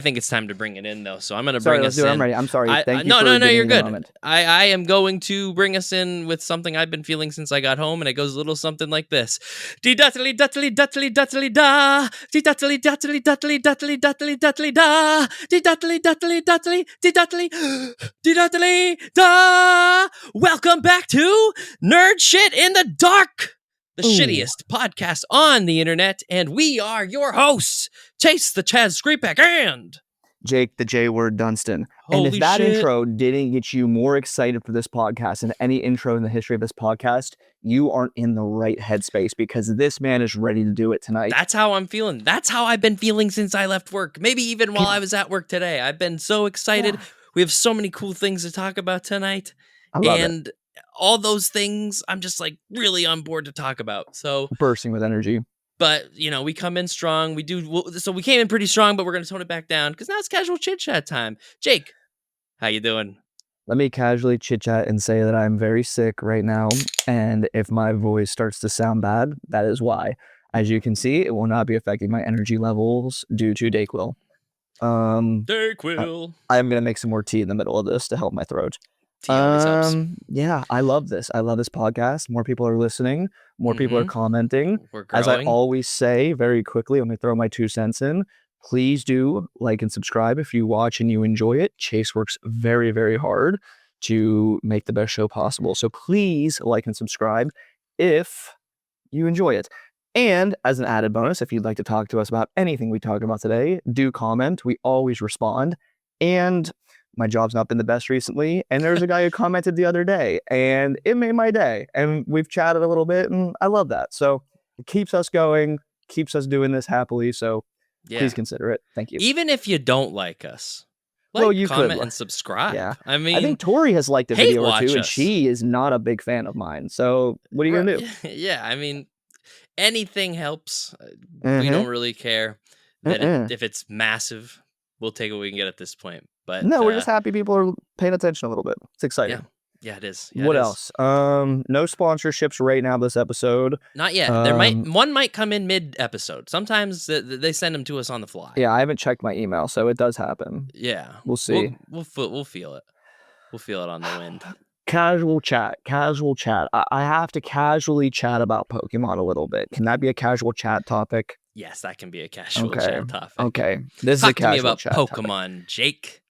I think it's time to bring it in, though. So I'm going to Sorry, bring let's us do it. in. I'm ready. I'm sorry. Thank you. No, for you're giving me the good. moment. I am going to bring us in with something I've been feeling since I got home, and it goes a little something like this: dee duttly duttly duttly duttly da, dee duttly duttly duttly duttly duttly duttly da, dee duttly duttly duttly dee duttly dee duttly da. Welcome back to Nerd Shit in the Dark, the shittiest podcast on the internet, and we are your hosts, Chase the Chaz Screepack and Jake the J Word Dunstan. Holy and if that shit. intro didn't get you more excited for this podcast than any intro in the history of this podcast, you aren't in the right headspace because this man is ready to do it tonight. That's how I'm feeling. That's how I've been feeling since I left work. Maybe even while I was at work today. I've been so excited. Yeah. We have so many cool things to talk about tonight. I love and it. All those things I'm just like really on board to talk about. So bursting with energy. But, you know, we come in strong. We came in pretty strong, but we're going to tone it back down because now it's casual chit-chat time. Jake, how you doing? Let me casually chit-chat and say that I'm very sick right now, and if my voice starts to sound bad, that is why. As you can see, it will not be affecting my energy levels due to Dayquil. Dayquil. I'm going to make some more tea in the middle of this to help my throat. Yeah, I love this. I love this podcast. More people are listening. More people are commenting. We're growing. As I always say very quickly, let me throw my 2 cents in. Please do like and subscribe if you watch and you enjoy it. Chase works very, very hard to make the best show possible. So please like and subscribe if you enjoy it. And as an added bonus, if you'd like to talk to us about anything we talked about today, do comment. We always respond. And my job's not been the best recently, and there's a guy who commented the other day, and it made my day, and we've chatted a little bit, and I love that. So it keeps us going, keeps us doing this happily, so please consider it. Thank you. Even if you don't like us, you comment and subscribe. Yeah. I mean, I think Tori has liked a video or two, and she is not a big fan of mine, so what are you going to do? Yeah, I mean, anything helps. We don't really care that if it's massive, we'll take what we can get at this point. But no, we're just happy people are paying attention a little bit. It's exciting. Yeah, it is. What else? No sponsorships right now this episode. Not yet. One might come in mid-episode. Sometimes they send them to us on the fly. Yeah, I haven't checked my email, so it does happen. Yeah, we'll see. We'll feel it. We'll feel it on the wind. Casual chat. I have to casually chat about Pokemon a little bit. Can that be a casual chat topic? Yes, that can be a casual chat topic. Okay, this is a casual chat topic. Talk to me about Pokemon, Jake.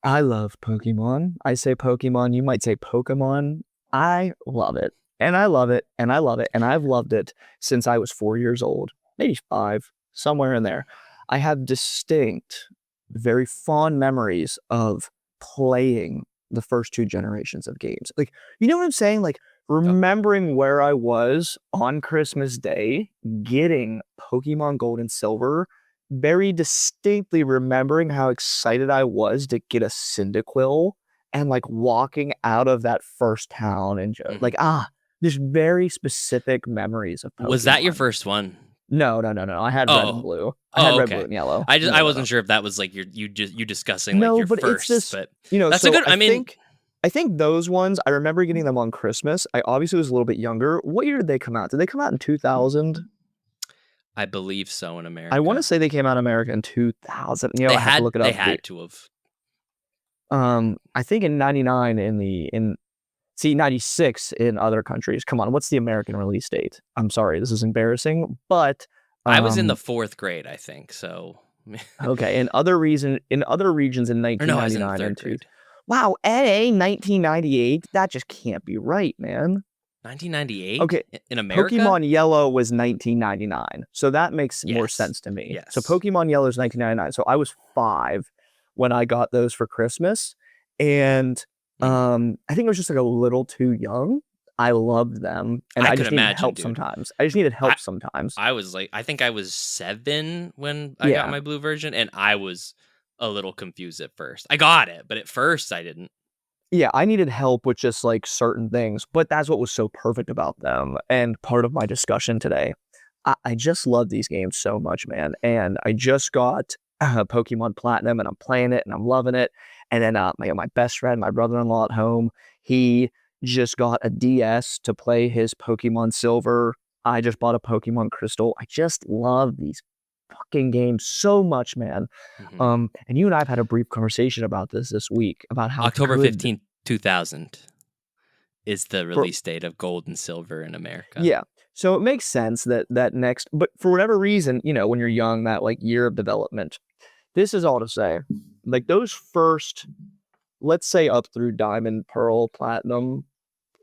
I love Pokemon. I say Pokemon, you might say Pokemon. I love it. And I love it. And I love it. And I've loved it since I was 4 years old. Maybe 5, somewhere in there. I have distinct, very fond memories of playing the first 2 generations of games. Like, you know what I'm saying? Like, remembering where I was on Christmas Day, getting Pokemon Gold and Silver, very distinctly remembering how excited I was to get a Cyndaquil and like walking out of that first town and just there's very specific memories of Pokemon. Was that your first one? No. I had red and blue. I had red, blue, and yellow. I wasn't sure if that was like you discussing like your but first. It's just, but that's a good. I think those ones, I remember getting them on Christmas. I obviously was a little bit younger. What year did they come out? Did they come out in 2000? I believe so in America. I want to say they came out in America in 2000. I have to look it up. They had to have. I think in 99 in 96 in other countries. Come on, what's the American release date? I'm sorry, this is embarrassing, but I was in the 4th grade, I think. So okay, in other regions in 1999 and 2. Wow, NA 1998. That just can't be right, man. 1998? Okay, in America? Pokemon Yellow was 1999, so that makes more sense to me. Yes. So Pokemon Yellow is 1999, so I was 5 when I got those for Christmas, and I think I was just like a little too young. I loved them, and I just needed help sometimes. I was like, I think I was 7 when I got my blue version, and I was a little confused at first. I got it, but at first I didn't. Yeah, I needed help with just like certain things, but that's what was so perfect about them. And part of my discussion today, I just love these games so much, man. And I just got Pokemon Platinum, and I'm playing it, and I'm loving it. And then my best friend, my brother-in-law at home, he just got a DS to play his Pokemon Silver. I just bought a Pokemon Crystal. I just love these fucking game so much, man. Mhm. And you and I have had a brief conversation about this week about how October good 15th, 2000 is the for release date of Gold and Silver in America. yeah. So it makes sense that next, but for whatever reason, when you're young, that like year of development, this is all to say, like those first, let's say up through Diamond, Pearl, Platinum,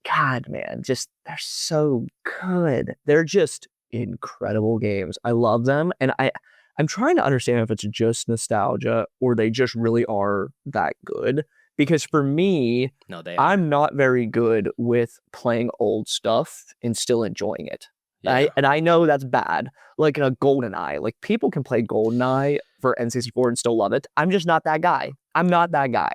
God, man, just they're so good. They're just incredible games. I love them, and I'm trying to understand if it's just nostalgia or they just really are that good. Because for me, No, they are. I'm not very good with playing old stuff and still enjoying it. Yeah. I know that's bad. Like a GoldenEye. Like people can play GoldenEye for N64 and still love it. I'm just not that guy. I'm not that guy.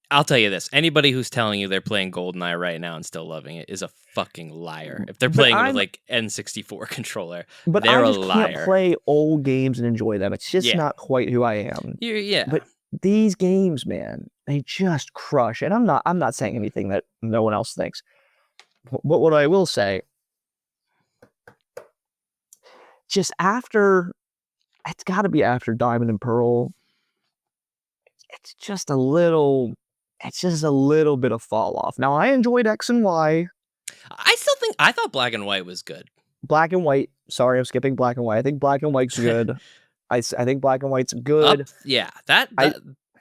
I'll tell you this. Anybody who's telling you they're playing GoldenEye right now and still loving it is a fucking liar. If they're But playing it with I'm like N64 controller, But they're I a just can't liar. play old games and enjoy them. It's just Yeah. not quite who I am. Yeah. But these games, man, they just crush. And I'm not saying anything that no one else thinks. But what I will say, just after, it's got to be after Diamond and Pearl. It's just a little, it's just a little bit of fall off. Now I enjoyed X and Y, I thought Black and White was good. Black and White. Sorry, I'm skipping Black and White. I think Black and White's good. I think Black and White's good. That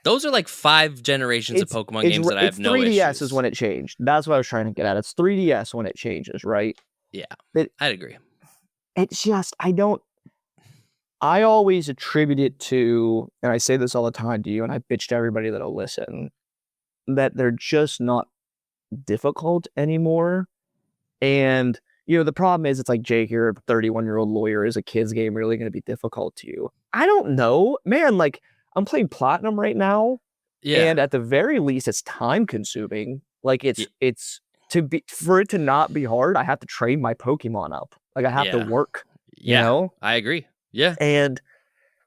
those are like 5 generations of Pokemon games that I have no 3DS issues. is when it changed. That's what I was trying to get at. It's 3DS when it changes, right? Yeah, But I'd agree. it's just I always attribute it to, and I say this all the time to you, and I bitch to everybody that'll listen, that they're just not difficult anymore. And the problem is, it's like, Jake, you're a 31-year-old lawyer. Is a kid's game really going to be difficult to you? I don't know, man. Like, I'm playing Platinum right now, Yeah. and at the very least, it's time consuming. Like, Ye- it's for it to not be hard, I have to train my Pokemon up. Like, I have to Yeah. work, Yeah. I agree. Yeah. And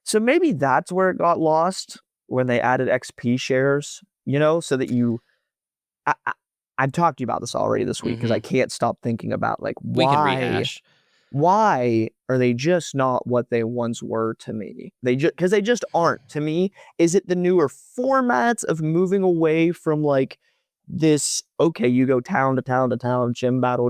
so maybe that's where it got lost when they added XP shares, so that I've talked to you about this already this week because I can't stop thinking about, like, We can rehash. why are they just not what they once were to me? Because they just aren't to me. Is it the newer formats of moving away from like this? Okay, you go town to town to town, gym battle,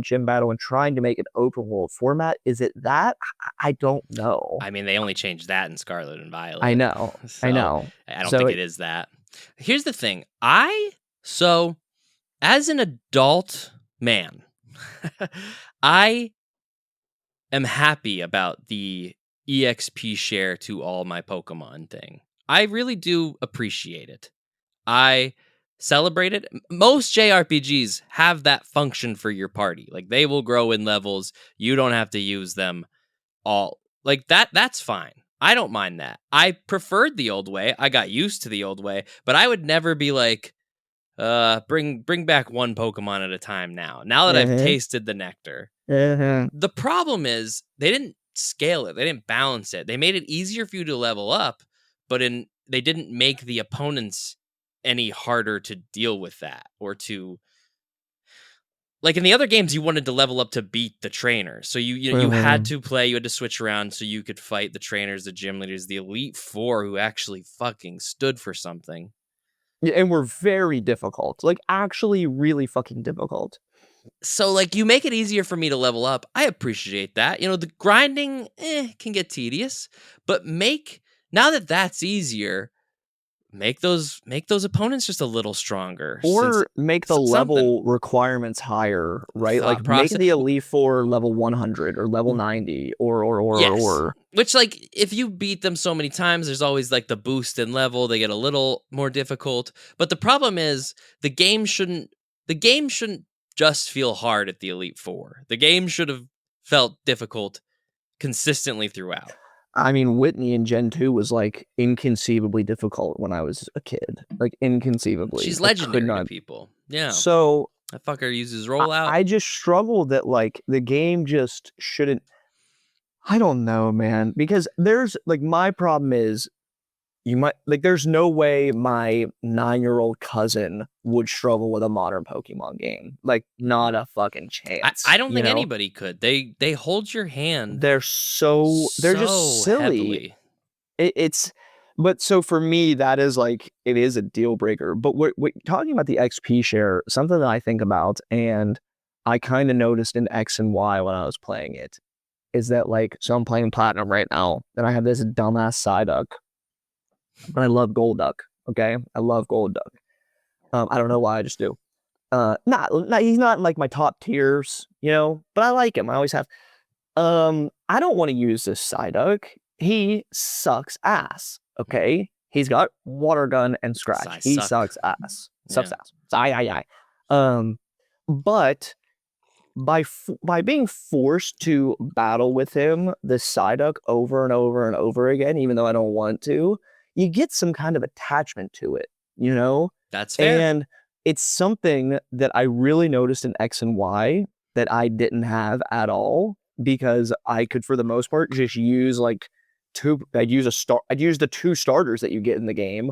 and trying to make an open world format. Is it that? I don't know. I mean, they only changed that in Scarlet and Violet. I know. So I know. I don't So think it is that. Here's the thing. So as an adult man, I am happy about the EXP share to all my Pokemon thing. I really do appreciate it. I celebrate it. Most JRPGs have that function for your party. Like, they will grow in levels. You don't have to use them all. Like, that's fine. I don't mind that. I preferred the old way. I got used to the old way, but I would never be like, bring back one Pokemon at a time now. Now that I've tasted the nectar. The problem is they didn't scale it. They didn't balance it. They made it easier for you to level up, but they didn't make the opponents any harder to deal with that, or to, like, in the other games you wanted to level up to beat the trainers. So you had to play, you had to switch around so you could fight the trainers, the gym leaders, the Elite Four, who actually fucking stood for something. Yeah, and were very difficult. Like, actually really fucking difficult. So, like, you make it easier for me to level up. I appreciate that. The grinding can get tedious, but now that that's easier, make those opponents just a little stronger, Or make the something. level requirements higher, right? Thought Like, make process. the Elite Four level 100 or level 90 or. Which, like, if you beat them so many times, there's always like the boost in level. They get a little more difficult. But the problem is the game shouldn't just feel hard at the Elite Four. The game should have felt difficult consistently throughout. I mean, Whitney in Gen 2 was, like, inconceivably difficult when I was a kid. Like, inconceivably. She's I legendary could not. to people. Yeah. So That fucker uses rollout. I just struggle that, like, the game just shouldn't. I don't know, man. Because there's, like, my problem is you might like there's no way my 9-year-old cousin would struggle with a modern Pokemon game. Like not a fucking chance. I don't You think know? anybody could. They hold your hand They're just so silly. heavily. It's but so for me that is like it is a deal breaker. But we're talking about the XP share, something that I think about and I kind of noticed in X and Y when I was playing it is that like so I'm playing Platinum right now and I have this dumbass Psyduck, but I love Golduck. Okay, I love Golduck. I don't know why, I just do. Not he's not in, like my top tiers, you know, but I like him. I always have. I don't want to use this Psyduck. He sucks ass. Okay, he's got Water Gun and Scratch. He Suck. sucks ass. Sucks Yeah. ass. Aye. But by being forced to battle with him, the Psyduck over and over and over again, even though I don't want to, you get some kind of attachment to it, you know? That's fair. And it's something that I really noticed in X and Y that I didn't have at all because I could, for the most part, just use like I'd use the 2 starters that you get in the game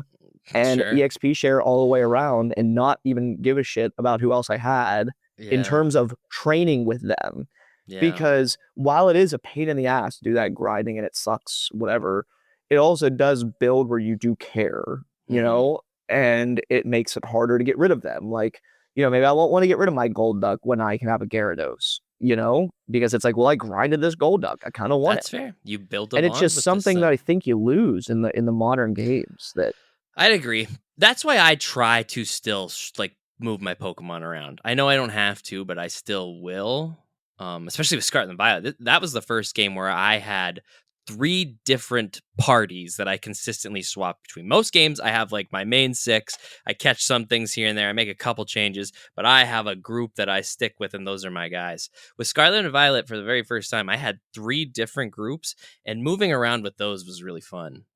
and Sure. EXP share all the way around and not even give a shit about who else I had in terms of training with them. Yeah. Because while it is a pain in the ass to do that grinding and it sucks, whatever, it also does build where you do care, you know, and it makes it harder to get rid of them. Like, you know, maybe I won't want to get rid of my Golduck when I can have a Gyarados, you know, because it's like, well, I grinded this Golduck. I kind of want That's it. fair. You build a And bond it's just with something this that thing. I think you lose in the modern games that I'd agree. That's why I try to still like move my Pokemon around. I know I don't have to, but I still will. Especially with Scarlet and Violet. That was the first game where I had 3 different parties that I consistently swap between. Most games I have like my main 6. I catch some things here and there. I make a couple changes, but I have a group that I stick with, and those are my guys. With Scarlet and Violet, for the very first time, I had 3 different groups, and moving around with those was really fun.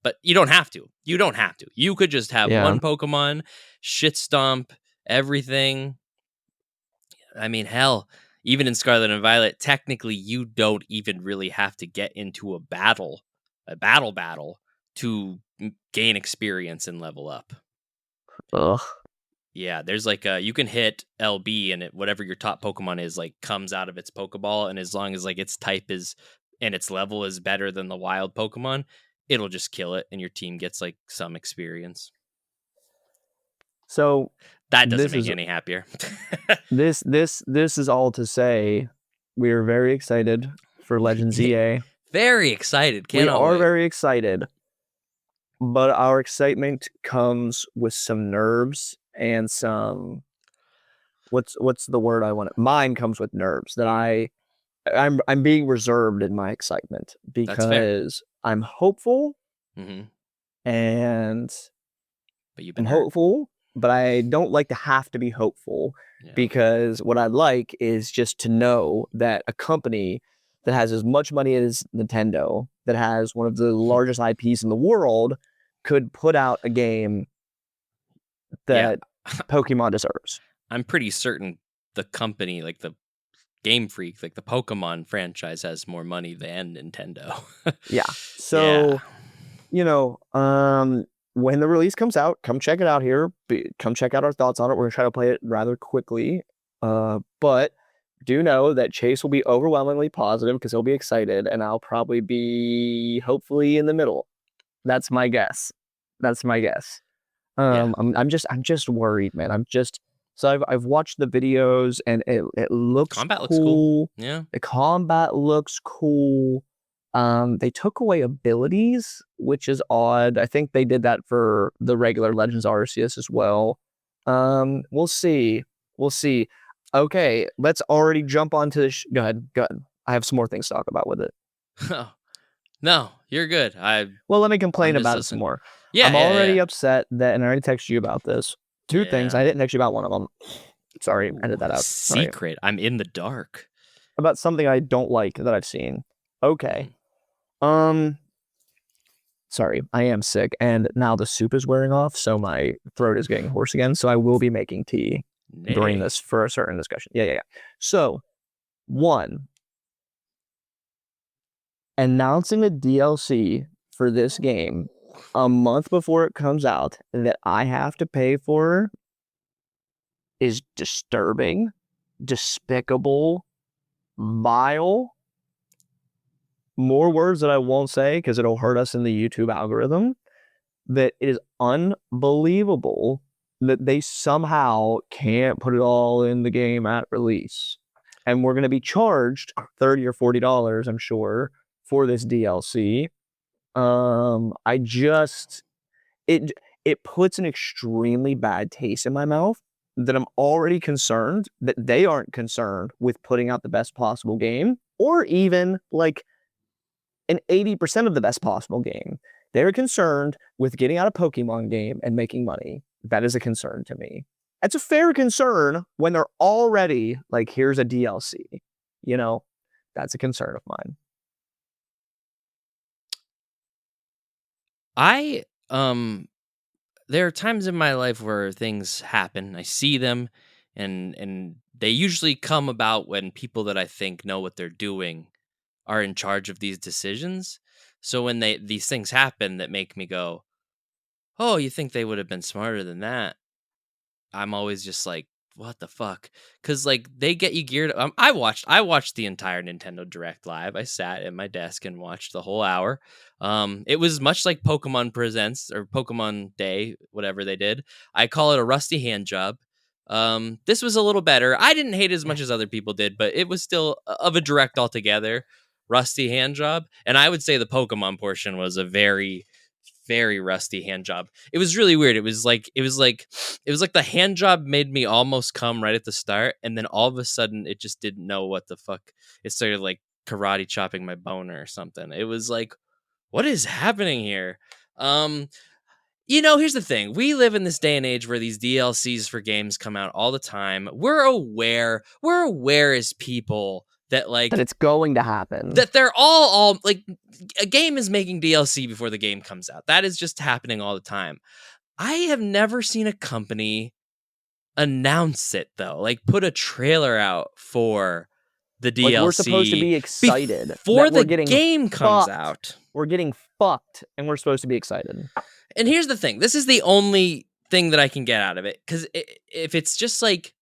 But you don't have to. You could just have one Pokemon, shit stomp everything. I mean, hell, even in Scarlet and Violet, technically you don't even really have to get into a battle to gain experience and level up. ugh. Yeah, there's like you can hit LB and whatever your top Pokemon is like comes out of its Pokeball, and as long as like its type is and its level is better than the wild Pokemon, it'll just kill it, and your team gets like some experience. So That doesn't make me any happier. this is all to say we are very excited for Legends EA. Very excited. We Cannot are wait. very excited, but our excitement comes with some nerves and some what's the word I want? Mine comes with nerves that I'm being reserved in my excitement because I'm hopeful and but you've been hopeful, but I don't like to have to be hopeful because what I like is just to know that a company that has as much money as Nintendo, that has one of the largest IPs in the world, could put out a game that Pokemon deserves. I'm pretty certain the company, like the Game Freak, like the Pokemon franchise, has more money than Nintendo. Yeah. So, you know, when the release comes out, come check it out here. Come check out our thoughts on it. We're gonna try to play it rather quickly. But do know that Chase will be overwhelmingly positive because he'll be excited, and I'll probably be hopefully in the middle. That's my guess. I'm just worried, man. I've watched the videos and it looks Combat cool. looks cool. Yeah. The combat looks cool. They took away abilities, which is odd. I think they did that for the regular Legends Arceus as well. We'll see. Okay, let's already jump onto this. Go ahead. I have some more things to talk about with it. No, you're good. Well, let me complain about it some more. Yeah, I'm already upset that, and I already texted you about this. 2 things. I didn't text you about one of them. Sorry, edit that out. Secret. Sorry. I'm in the dark. About something I don't like that I've seen. Okay. Sorry, I am sick, and now the soup is wearing off, so my throat is getting hoarse again. So I will be making tea during this for a certain discussion. Yeah. So, 1, announcing a DLC for this game a month before it comes out that I have to pay for is disturbing, despicable, vile. More words that I won't say because it'll hurt us in the YouTube algorithm. That it is unbelievable that they somehow can't put it all in the game at release. And we're going to be charged $30 or $40, I'm sure, for this DLC. I just it puts an extremely bad taste in my mouth that I'm already concerned that they aren't concerned with putting out the best possible game or even like an 80% of the best possible game. They're concerned with getting out a Pokemon game and making money. That is a concern to me. It's a fair concern when they're already like, here's a DLC. You know, that's a concern of mine. There are times in my life where things happen. I see them, and they usually come about when people that I think know what they're doing are in charge of these decisions. So when these things happen that make me go, "Oh, you think they would have been smarter than that?" I'm always just like, "What the fuck?" Because like they get you geared. I watched the entire Nintendo Direct live. I sat at my desk and watched the whole hour. It was much like Pokemon Presents or Pokemon Day, whatever they did. I call it a rusty hand job. This was a little better. I didn't hate it as much as other people did, but it was still of a direct altogether. Rusty hand job, and I would say the Pokemon portion was a very, very rusty hand job. It was really weird. It was like the hand job made me almost come right at the start, and then all of a sudden it just didn't know what the fuck. It started like karate chopping my boner or something. It was like, what is happening here? Here's the thing. We live in this day and age where these DLCs for games come out all the time. We're aware as people that That it's going to happen. that they're all like a game is making DLC before the game comes out. That is just happening all the time. I have never seen a company announce it though. Like put a trailer out for the DLC. Like we're supposed to be excited before that we're the getting game comes fucked. out. We're getting fucked and we're supposed to be excited. And here's the thing. This is the only thing that I can get out of it, cuz if it's just like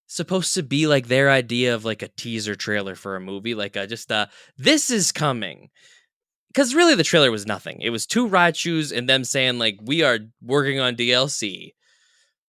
supposed to be like their idea of like a teaser trailer for a movie, like this is coming. Because really the trailer was nothing. It was 2 Raichus and them saying like, we are working on DLC.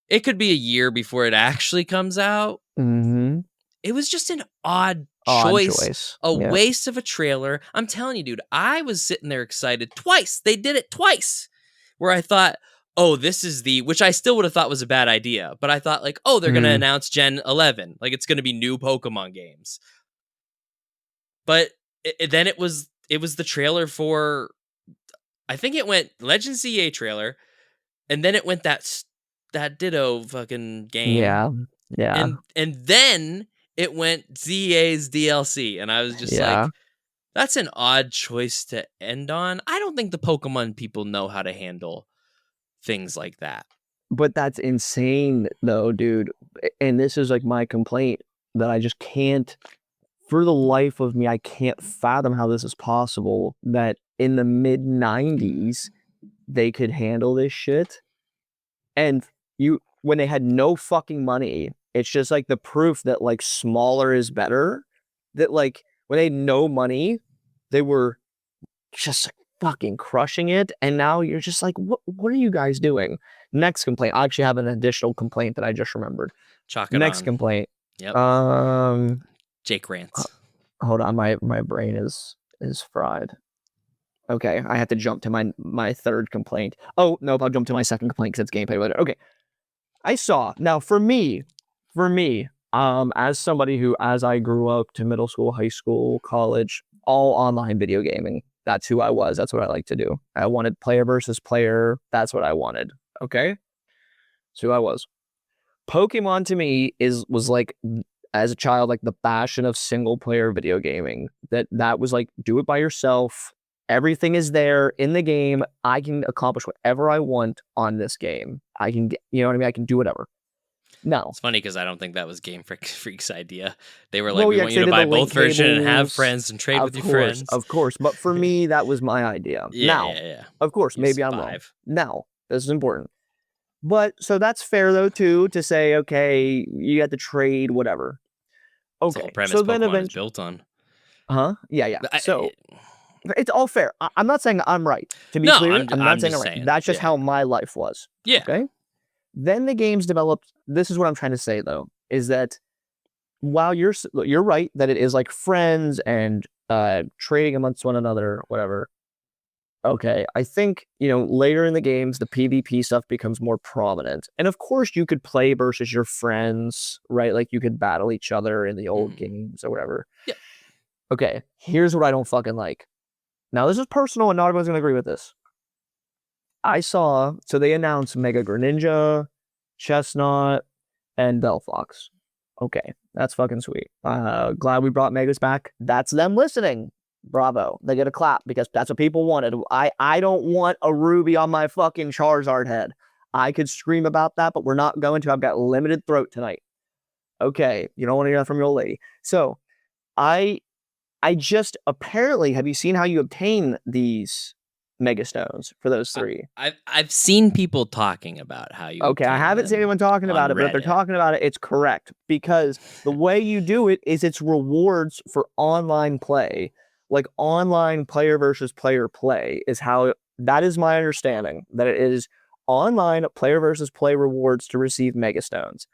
It could be a year before it actually comes out. Mm-hmm. It was just an odd choice. A Yeah. waste of a trailer. I'm telling you, dude, I was sitting there excited twice. They did it twice. Where I thought, oh, this is which I still would have thought was a bad idea. But I thought like, oh, they're going to announce Gen 11. Like it's going to be new Pokemon games. But then it was the trailer for, I think it went Legend CA trailer, and then it went that Ditto fucking game. Yeah. And then it went ZA's DLC, and I was just like, that's an odd choice to end on. I don't think the Pokemon people know how to handle things like that. But that's insane though, dude. And this is like my complaint that I just can't, for the life of me, I can't fathom how this is possible that in the mid-90s they could handle this shit. And when they had no fucking money, it's just like the proof that like smaller is better. That like when they had no money, they were just fucking crushing it. And now you're just like, what are you guys doing? Next complaint. I actually have an additional complaint that I just remembered. Chalk it Next on. complaint. Yep. Jake rants. Hold on, my brain is fried. Okay, I had to jump to my third complaint. Oh, nope, I'll jump to my second complaint because it's gameplay related. Okay. I saw. Now, for me, as somebody who, as I grew up to middle school, high school, college, all online video gaming, that's who I was. That's what I like to do. I wanted player versus player. That's what I wanted. Okay? That's who I was. Pokemon to me was like, as a child, like the passion of single player video gaming. That was like, do it by yourself. Everything is there in the game. I can accomplish whatever I want on this game. I can get, you know what I mean? I can do whatever. No. It's funny because I don't think that was Game Freak's idea. They were like, Well, we yeah, want 'cause you they to did the buy both link versions and have cables. friends and trade with your friends. Of course. But for me, that was my idea. Now, Yeah. of course, You maybe I'm wrong. survive. Now, this is important. But so that's fair though too to say, okay, you got to trade whatever. That's the whole Okay, premise so then Pokemon is eventually, built on. yeah. But So it's all fair. I'm not saying I'm right. To be No, clear, I'm not saying just I'm right. saying. That's just Yeah. how my life was. Yeah. Okay. Then the games developed. This is what I'm trying to say though, is that while you're right that it is like friends and trading amongst one another, whatever. Okay, I think, later in the games, the PvP stuff becomes more prominent. And of course, you could play versus your friends, right? Like, you could battle each other in the old games or whatever. Yeah. Okay, here's what I don't fucking like. Now, this is personal, and not everyone's going to agree with this. So they announced Mega Greninja, Chestnut, and Delphox. Okay, that's fucking sweet. Glad we brought Megas back. That's them listening. Bravo. They get a clap because that's what people wanted. I don't want a Ruby on my fucking Charizard head. I could scream about that, but we're not going to. I've got limited throat tonight. Okay, you don't want to hear that from your old lady. So, I just apparently, have you seen how you obtain these Mega Stones for those three? I've seen people talking about how you. Okay, I haven't seen anyone talking about it, but if they're talking about it, it's correct because the way you do it is it's rewards for online play. Like online player versus player play is how that is my understanding that it is online player versus play rewards to receive Mega Stones.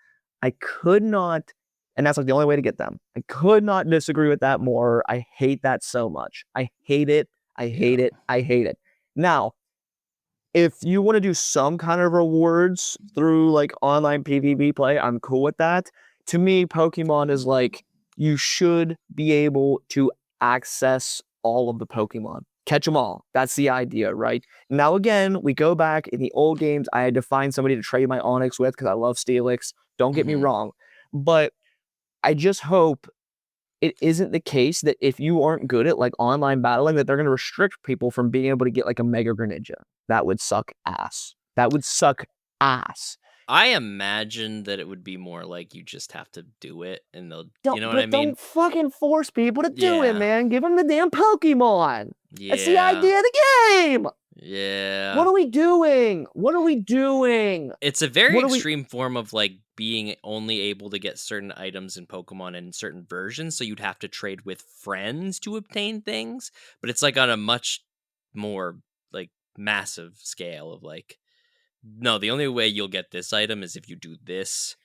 I could not, and that's like the only way to get them. I could not disagree with that more. I hate that so much. I hate it. I hate it. I hate it. Now, if you want to do some kind of rewards through like online PvP play, I'm cool with that. To me, Pokemon is like you should be able to access all of the Pokemon. Catch them all. That's the idea, right? Now, again, we go back in the old games. I had to find somebody to trade my Onix with because I love Steelix. Don't get me wrong. But I just hope it isn't the case that if you aren't good at like online battling, that they're going to restrict people from being able to get like a Mega Greninja. That would suck ass. That would suck ass. I imagine that it would be more like you just have to do it, and they'll, you know what I mean? Don't fucking force people to do it, Yeah. man. Give them the damn Pokemon. That's the idea of the game. Yeah. What are we doing? What are we doing? It's a very extreme form of like being only able to get certain items in Pokemon in certain versions, so you'd have to trade with friends to obtain things, but it's like on a much more like massive scale of like, no, the only way you'll get this item is if you do this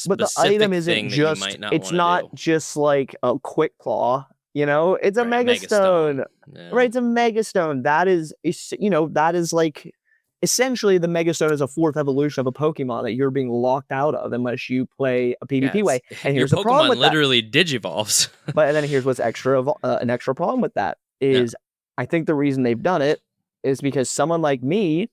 But the specific item thing isn't that you just, might not it's want not to do. just like a quick claw, it's a Right, Mega Stone. Yeah. Right, it's a Mega Stone. That is, that is like, essentially the Mega Stone is a fourth evolution of a Pokemon that you're being locked out of unless you play a PvP way. And here's the problem with Pokemon literally digivolves. But then here's what's an extra problem with that is I think the reason they've done it is because someone like me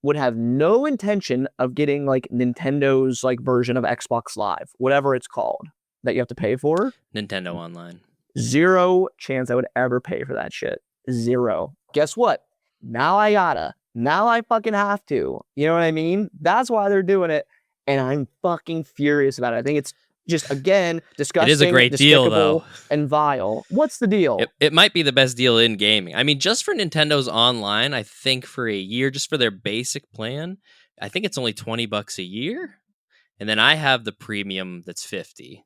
would have no intention of getting like Nintendo's like version of Xbox Live, whatever it's called, that you have to pay for. Nintendo Online. Zero chance I would ever pay for that shit. Zero. Guess what? Now I gotta. Now I fucking have to. You know what I mean? That's why they're doing it. And I'm fucking furious about it. I think it's just, again, disgusting, it is a great deal, though. And vile. What's the deal? It might be the best deal in gaming. I mean, just for Nintendo's online, I think for a year, just for their basic plan, I think it's only $20 a year. And then I have the premium that's $50.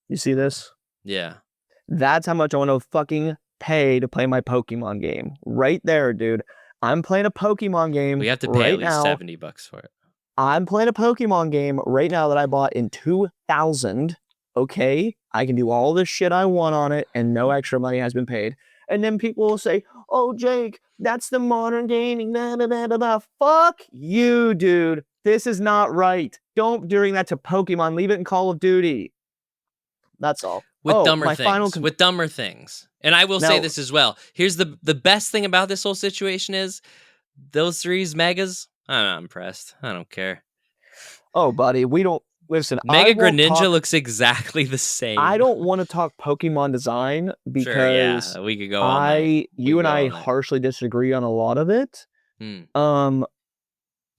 You see this? Yeah. That's how much I want to fucking pay to play my Pokemon game. Right there, dude. I'm playing a Pokemon game. We have to pay at least $70 for it. I'm playing a Pokemon game right now that I bought in 2000. Okay, I can do all this shit I want on it, and no extra money has been paid. And then people will say, "Oh, Jake, that's the modern gaming." Blah, blah, blah, blah, blah. Fuck you, dude. This is not right. Don't doing that to Pokemon. Leave it in Call of Duty. That's all. With dumber things. And I will say this as well. Here's the best thing about this whole situation is those three's Megas. I'm not impressed. I don't care. Oh, buddy, we don't listen. Mega Greninja looks exactly the same. I don't want to talk Pokemon design because we could go all night. You and I harshly disagree on a lot of it.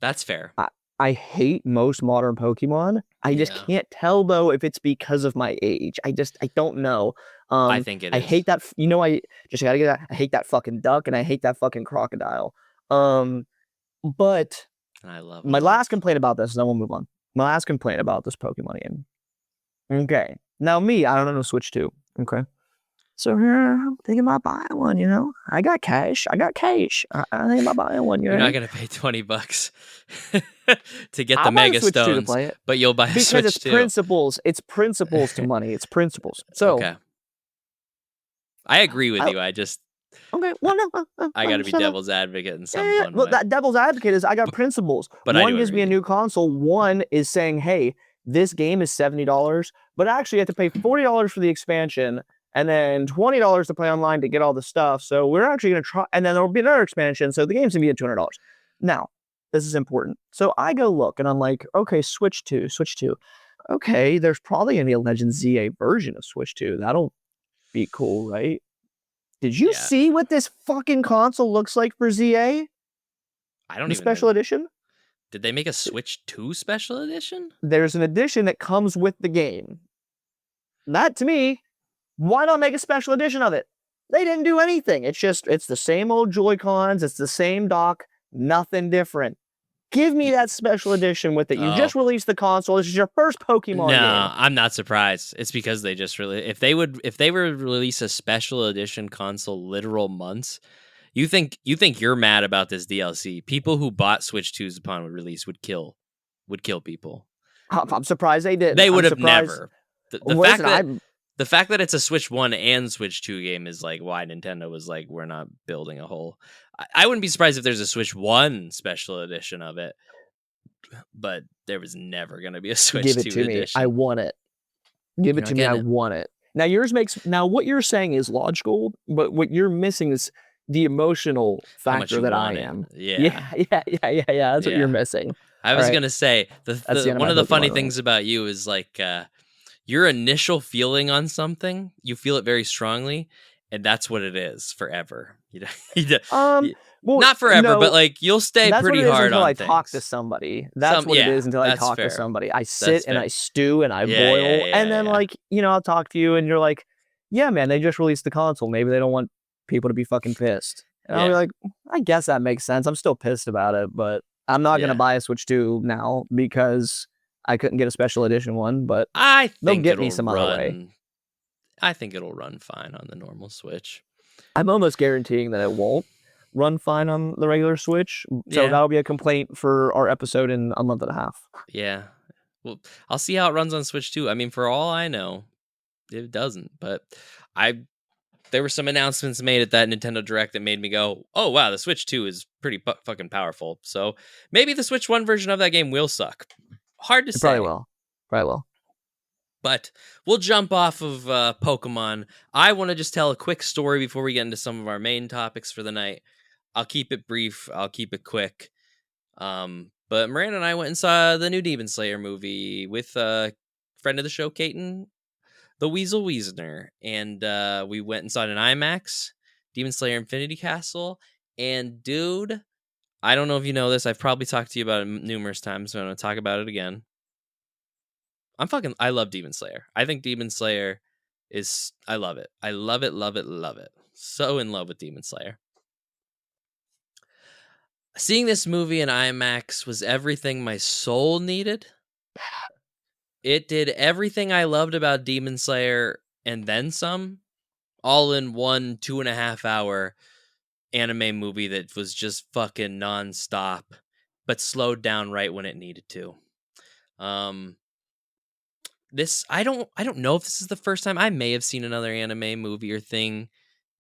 That's fair. I hate most modern Pokemon. I just Yeah. can't tell though if it's because of my age. I don't know. I think it I is. hate that. I just gotta get that. I hate that fucking duck and I hate that fucking crocodile. But I love my them both. last complaint about this, and then we'll move on. My last complaint about this Pokemon game. Okay, now me, I don't know Switch 2. Okay, so here I'm thinking about buying one. I got cash. I think about buying one. You You're not ready? gonna pay $20 to get the I'll buy the Mega Switch 2 to Stones, play it but you'll buy a because it's Switch too. principles. It's principles to money. It's principles. So Okay. I agree with I you. I just okay. Well, no, I got to be shut up. devil's advocate in Yeah, some yeah, yeah. fun Well, way. that devil's advocate is I got But, principles. but I One do gives agree me a with you. new console. One is saying, hey, this game is $70, but actually you have to pay $40 for the expansion and then $20 to play online to get all the stuff. So we're actually going to try, and then there'll be another expansion. So the game's going to be at $200. Now, this is important. So I go look and I'm like, okay, Switch 2, Switch 2. Okay, there's probably going to be a Legend ZA version of Switch 2. That'll be cool, right? Did you Yeah. see what this fucking console looks like for ZA? I don't The even know. special edition? Did they make a Switch 2 special edition? There's an edition that comes with the game. That, to me, why not make a special edition of it? They didn't do anything. It's the same old Joy-Cons. It's the same dock. Nothing different. Give me that special edition with it. You Oh, just released the console. This is your first Pokemon game. no, I'm not surprised. It's because they just really if they would release a special edition console literal months, you think you're mad about this DLC. People who bought Switch 2s upon release would kill people. I'm surprised they didn't. They would I'm have surprised. never. The fact Listen, that the fact that it's a Switch 1 and Switch 2 game is like why Nintendo was like, we're not building a whole. I wouldn't be surprised if there's a Switch 1 special edition of it, but there was never going to be a Switch give it 2 to me. I edition. want it. Give You're it not to me. I getting it. want it. Now what you're saying is logical, but what you're missing is the emotional How much factor you that I want it. am. Yeah. Yeah. That's what Yeah. you're missing. I All was right. going to say, That's the end of one my of the funny Pokemon rant. things about you is like your initial feeling on something, you feel it very strongly, and that's what it is forever. Well, Not forever, but no, like you'll stay that's what pretty it is hard until on I talk to things. somebody. That's what it is until I That's talk to fair. somebody. I sit That's and fair. I stew and I Yeah, boil, and then yeah. I'll talk to you, and you're like, "Yeah, man, they just released the console. Maybe they don't want people to be fucking pissed." And I'll be Yeah, like, "I guess that makes sense. I'm still pissed about it, but I'm not gonna yeah. buy a Switch 2 now because I couldn't get a special edition one. But I they'll think get me it'll some other way. run. I think it'll run fine on the normal Switch. I'm almost guaranteeing that it won't run fine on the regular Switch. So Yeah, that'll be a complaint for our episode in a month and a half. yeah. Well, I'll see how it runs on Switch too. I mean, for all I know, it doesn't. But I there were some announcements made at that Nintendo Direct that made me go, "Oh wow, the Switch 2 is pretty fucking powerful." So maybe the Switch 1 version of that game will suck. Hard to It probably say. will. Probably will. But we'll jump off of Pokemon. I want to just tell a quick story before we get into some of our main topics for the night. I'll keep it brief. I'll keep it quick. But Miranda and I went and saw the new Demon Slayer movie with a friend of the show, Kaiten, the Weasel Wiesner. And we went and saw it in IMAX, Demon Slayer Infinity Castle. And dude, I don't know if you know this. I've probably talked to you about it numerous times, so I'm going to talk about it again. I love Demon Slayer. I think Demon Slayer I love it. I love it, love it, love it. So in love with Demon Slayer. Seeing this movie in IMAX was everything my soul needed. It did everything I loved about Demon Slayer and then some, all in one 2.5 hour anime movie that was just fucking nonstop, but slowed down right when it needed to. This I don't know if this is the first time. I may have seen another anime movie or thing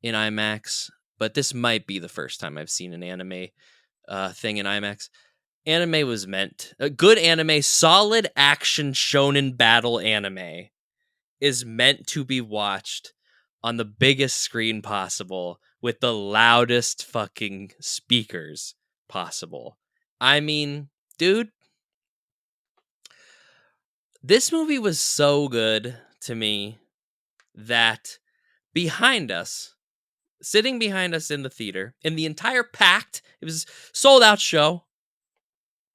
in IMAX, but this might be the first time I've seen an anime thing in IMAX. Anime was meant a good anime, solid action shonen battle anime is meant to be watched on the biggest screen possible with the loudest fucking speakers possible. I mean, dude, this movie was so good to me that behind us, sitting behind us in the theater, in the entire packed, it was sold out show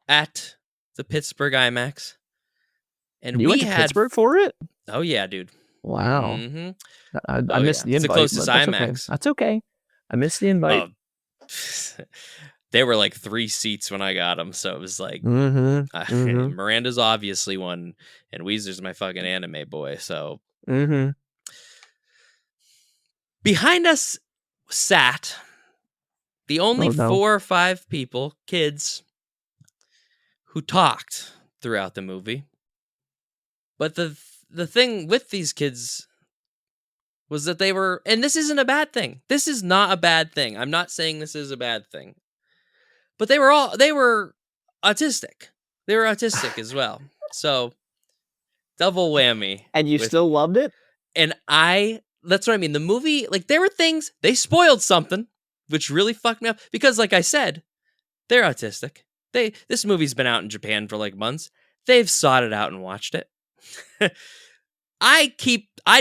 at the Pittsburgh IMAX. And You we went to had Pittsburgh for it? Oh yeah, dude. Wow. Mm-hmm. I missed the It's the invite, closest but that's okay. IMAX. That's okay. I missed the invite. They were like 3 seats when I got them, so it was like Miranda's obviously one, and Weezer's my fucking anime boy. So behind us sat the only 4 or 5 people, kids, who talked throughout the movie. But the thing with these kids was that they were, and this isn't a bad thing. This is not a bad thing. I'm not saying this is a bad thing. But they were autistic. They were autistic as well. So double whammy. And you still loved it? And that's what I mean. The movie, like, there were things, they spoiled something, which really fucked me up. Because like I said, they're autistic. This movie's been out in Japan for like months. They've sought it out and watched it. I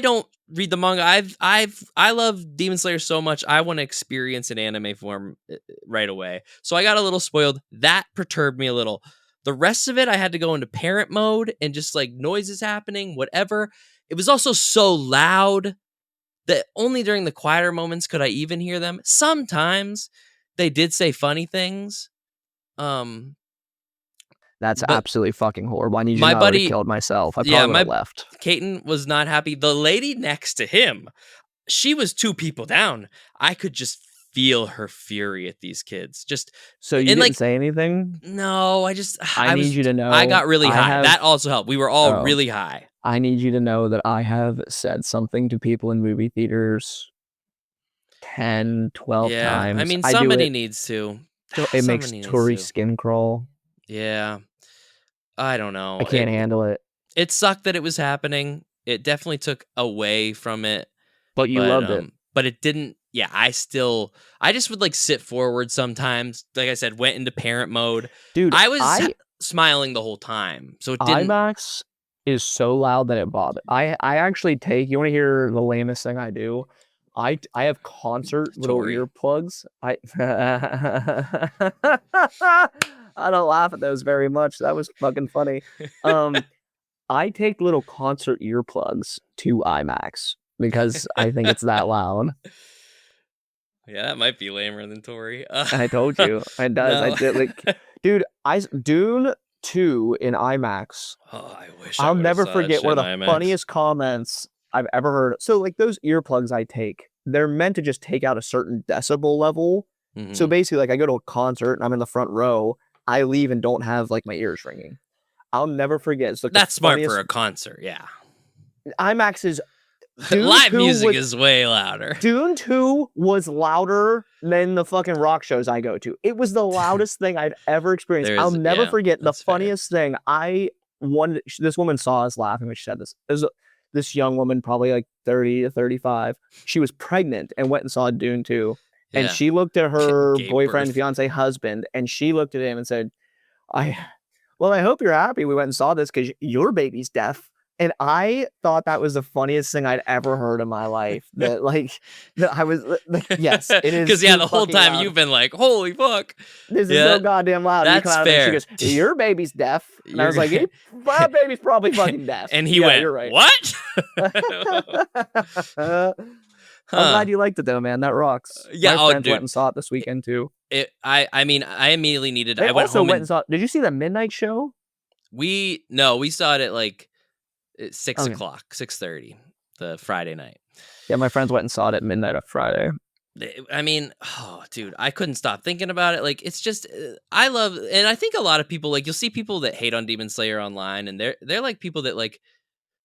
don't read the manga. I love Demon Slayer so much. I want to experience an anime form right away. So I got a little spoiled. That perturbed me a little. The rest of it, I had to go into parent mode and just like noises happening, whatever. It was also so loud that only during the quieter moments could I even hear them. Sometimes they did say funny things. That's absolutely fucking horrible. I need you to know I would have killed myself. I probably would have left. Caton was not happy. The lady next to him, she was 2 people down. I could just feel her fury at these kids. So you didn't say anything? No, I need you to know. I got really high. That also helped. We were all really high. I need you to know that I have said something to people in movie theaters 10, 12 times. I mean, somebody needs to. It makes Tori's skin crawl. Yeah. I don't know. I can't handle it. It sucked that it was happening. It definitely took away from it. But you loved it. But it didn't. Yeah, I just would like sit forward sometimes. Like I said, went into parent mode. Dude, I was smiling the whole time. So it didn't. IMAX is so loud that it bothered. I actually you want to hear the lamest thing I do? I have concert little earplugs. I don't laugh at those very much. That was fucking funny. I take little concert earplugs to IMAX because I think it's that loud. Yeah, that might be lamer than Tori. I told you. It does. No. I did, like, dude, Dune 2 in IMAX. Oh, I wish I'll never forget one of the funniest comments I've ever heard. So, like, those earplugs I take, they're meant to just take out a certain decibel level. Mm-hmm. So basically, like, I go to a concert and I'm in the front row. I leave and don't have like my ears ringing. I'll never forget. It's like that's smart for a concert, yeah. IMAX is live music is way louder. Dune 2 was louder than the fucking rock shows I go to. It was the loudest thing I've ever experienced. I'll never forget the funniest thing. This woman saw us laughing when she said this. It was this young woman, probably like 30 to 35. She was pregnant and went and saw Dune 2. And she looked at her boyfriend, fiance, husband, and she looked at him and said, I hope you're happy we went and saw this because your baby's deaf. And I thought that was the funniest thing I'd ever heard in my life. That I was like, yes, it is. Because the whole time you've been like, holy fuck. This is so goddamn loud. That's fair. She goes, your baby's deaf. And I was like, my baby's probably fucking deaf. And he went, you're right. What? I'm glad you liked it though, man. That rocks. Yeah, my friends went and saw it this weekend too. I mean, I immediately needed. I went also home went and saw. Did you see the midnight show? We saw it at like 6 o'clock, 6:30, the Friday night. Yeah, my friends went and saw it at midnight on Friday. I mean, oh, dude, I couldn't stop thinking about it. Like, it's just, I love, and I think a lot of people, like, you'll see people that hate on Demon Slayer online, and they're like people that like,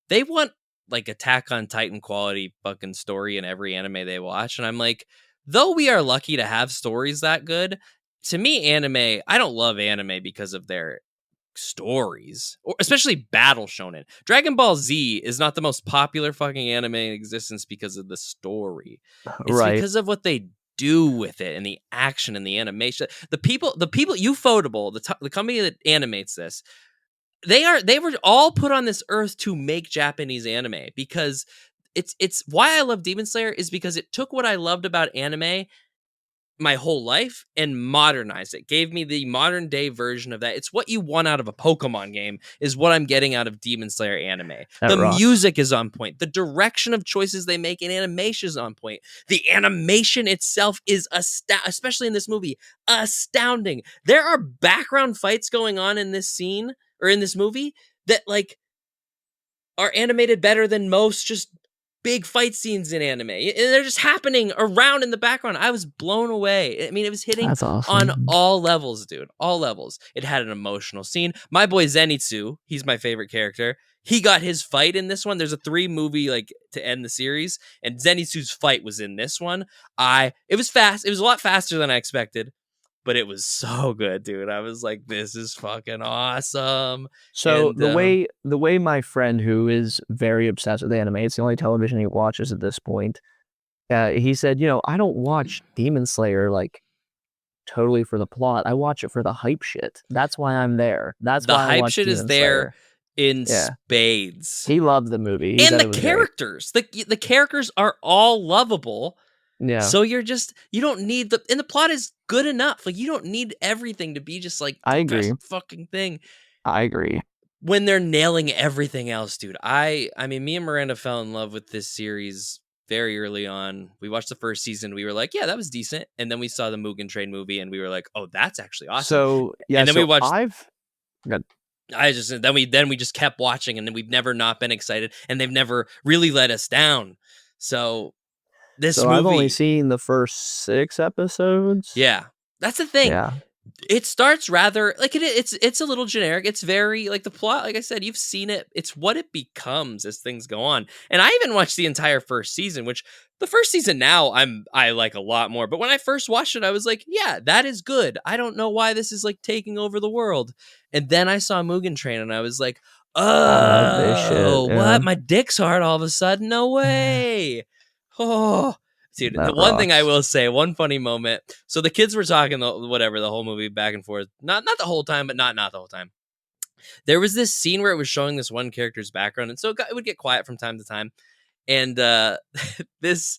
they want like Attack on Titan quality fucking story in every anime they watch. And I'm like, though we are lucky to have stories that good, to me, anime, I don't love anime because of their stories, or especially battle shonen. Dragon Ball Z is not the most popular fucking anime in existence because of the story. It's because of what they do with it and the action and the animation. The people, Ufotable, the company that animates this, they were all put on this earth to make Japanese anime, because it's why I love Demon Slayer is because it took what I loved about anime my whole life and modernized it. Gave me the modern day version of that. It's what you want out of a Pokemon game is what I'm getting out of Demon Slayer anime. That The rocks. music is on point. The direction of choices they make in animation is on point. The animation itself is especially in this movie, astounding. There are background fights going on in this scene or in this movie that like are animated better than most just big fight scenes in anime. And they're just happening around in the background. I was blown away. I mean, it was hitting That's on awesome. all levels, dude. All levels. It had an emotional scene. My boy Zenitsu, he's my favorite character. He got his fight in this one. There's a 3 movie like to end the series, and Zenitsu's fight was in this one. It was fast. It was a lot faster than I expected, but it was so good, dude. I was like, this is fucking awesome. So And the way my friend who is very obsessed with anime, it's the only television he watches at this point. He said, I don't watch Demon Slayer like totally for the plot. I watch it for the hype shit. That's why I'm there. That's the why I hype watch shit is Demon there Slayer. in Yeah. spades. He loved the movie. He And said the it was characters, the characters are all lovable. great. Yeah. So you don't need and the plot is good enough. Like you don't need everything to be just like the I agree. best fucking thing. I agree. When they're nailing everything else, dude. I mean, me and Miranda fell in love with this series very early on. We watched the first season. We were like, yeah, that was decent. And then we saw the Mugen Train movie and we were like, oh, that's actually awesome. So yeah, and then we watched Good. then we just kept watching, and then we've never not been excited, and they've never really let us down. So this movie, I've only seen the first 6 episodes. yeah, that's the thing. Yeah. It starts rather like it's a little generic. It's very like the plot, like I said, you've seen it. It's what it becomes as things go on. And I even watched the entire first season, which the first season now I like a lot more. But when I first watched it, I was like, yeah, that is good. I don't know why this is like taking over the world. And then I saw Mugen Train and I was like, I love this shit. oh, Yeah. what? My dick's hard all of a sudden. No way. Oh, dude, That the one thing I rocks. will say, one funny moment. So the kids were talking the whole movie back and forth. Not the whole time, but not the whole time. There was this scene where it was showing this one character's background, and so it would get quiet from time to time. And this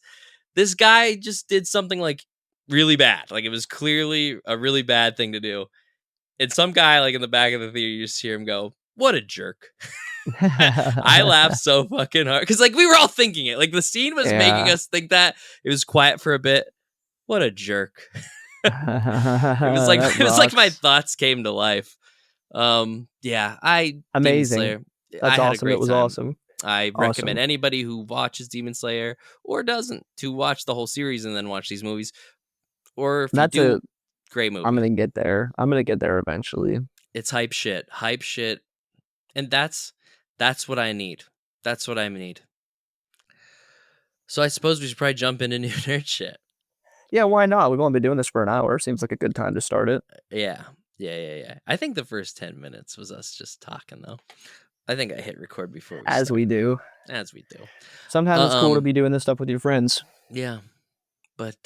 guy just did something like really bad. Like it was clearly a really bad thing to do. And some guy like in the back of the theater, you just hear him go, "What a jerk." I laughed so fucking hard because like we were all thinking it. Like the scene was making us think that. It was quiet for a bit. What a jerk. It was like my thoughts came to life. Yeah, Demon Amazing. Slayer. That's I had awesome. A great It was time. awesome. I Awesome. recommend anybody who watches Demon Slayer or doesn't to watch the whole series and then watch these movies. Or if That's you do, a great movie. I'm gonna get there. I'm gonna get there eventually. It's hype shit, and that's what I need. That's what I need. So I suppose we should probably jump into new nerd shit. Yeah, why not? We've only been doing this for an hour. Seems like a good time to start it. Yeah. I think the first 10 minutes was us just talking, though. I think I hit record before we As start. we do. As we do. Sometimes it's cool to be doing this stuff with your friends. Yeah. But,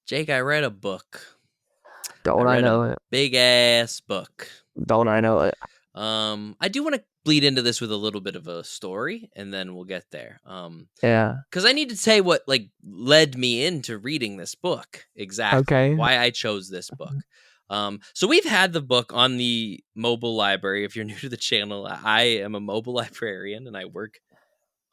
Jake, I read a book. Don't I know it? Big ass book. Don't I know it? I do want to bleed into this with a little bit of a story, and then we'll get there. Yeah. Because I need to say what like led me into reading this book exactly. Okay. Why I chose this book. So we've had the book on the mobile library. If you're new to the channel, I am a mobile librarian, and I work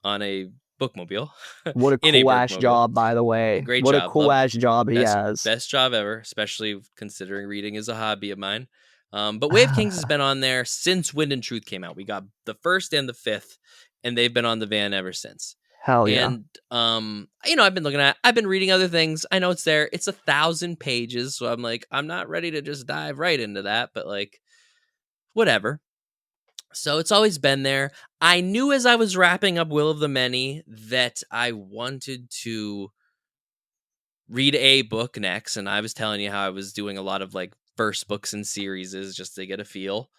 on a bookmobile. What a cool ass job, by the way. Great what job. a cool ass job he has. Best job ever, especially considering reading is a hobby of mine. But Way of Kings has been on there since Wind and Truth came out. We got the 1st and the 5th, and they've been on the van ever since. Hell yeah. And I've been reading other things. I know it's there. It's 1,000 pages, so I'm like, I'm not ready to just dive right into that, but like, whatever. So it's always been there. I knew as I was wrapping up Will of the Many that I wanted to read a book next, and I was telling you how I was doing a lot of like first books and series just to get a feel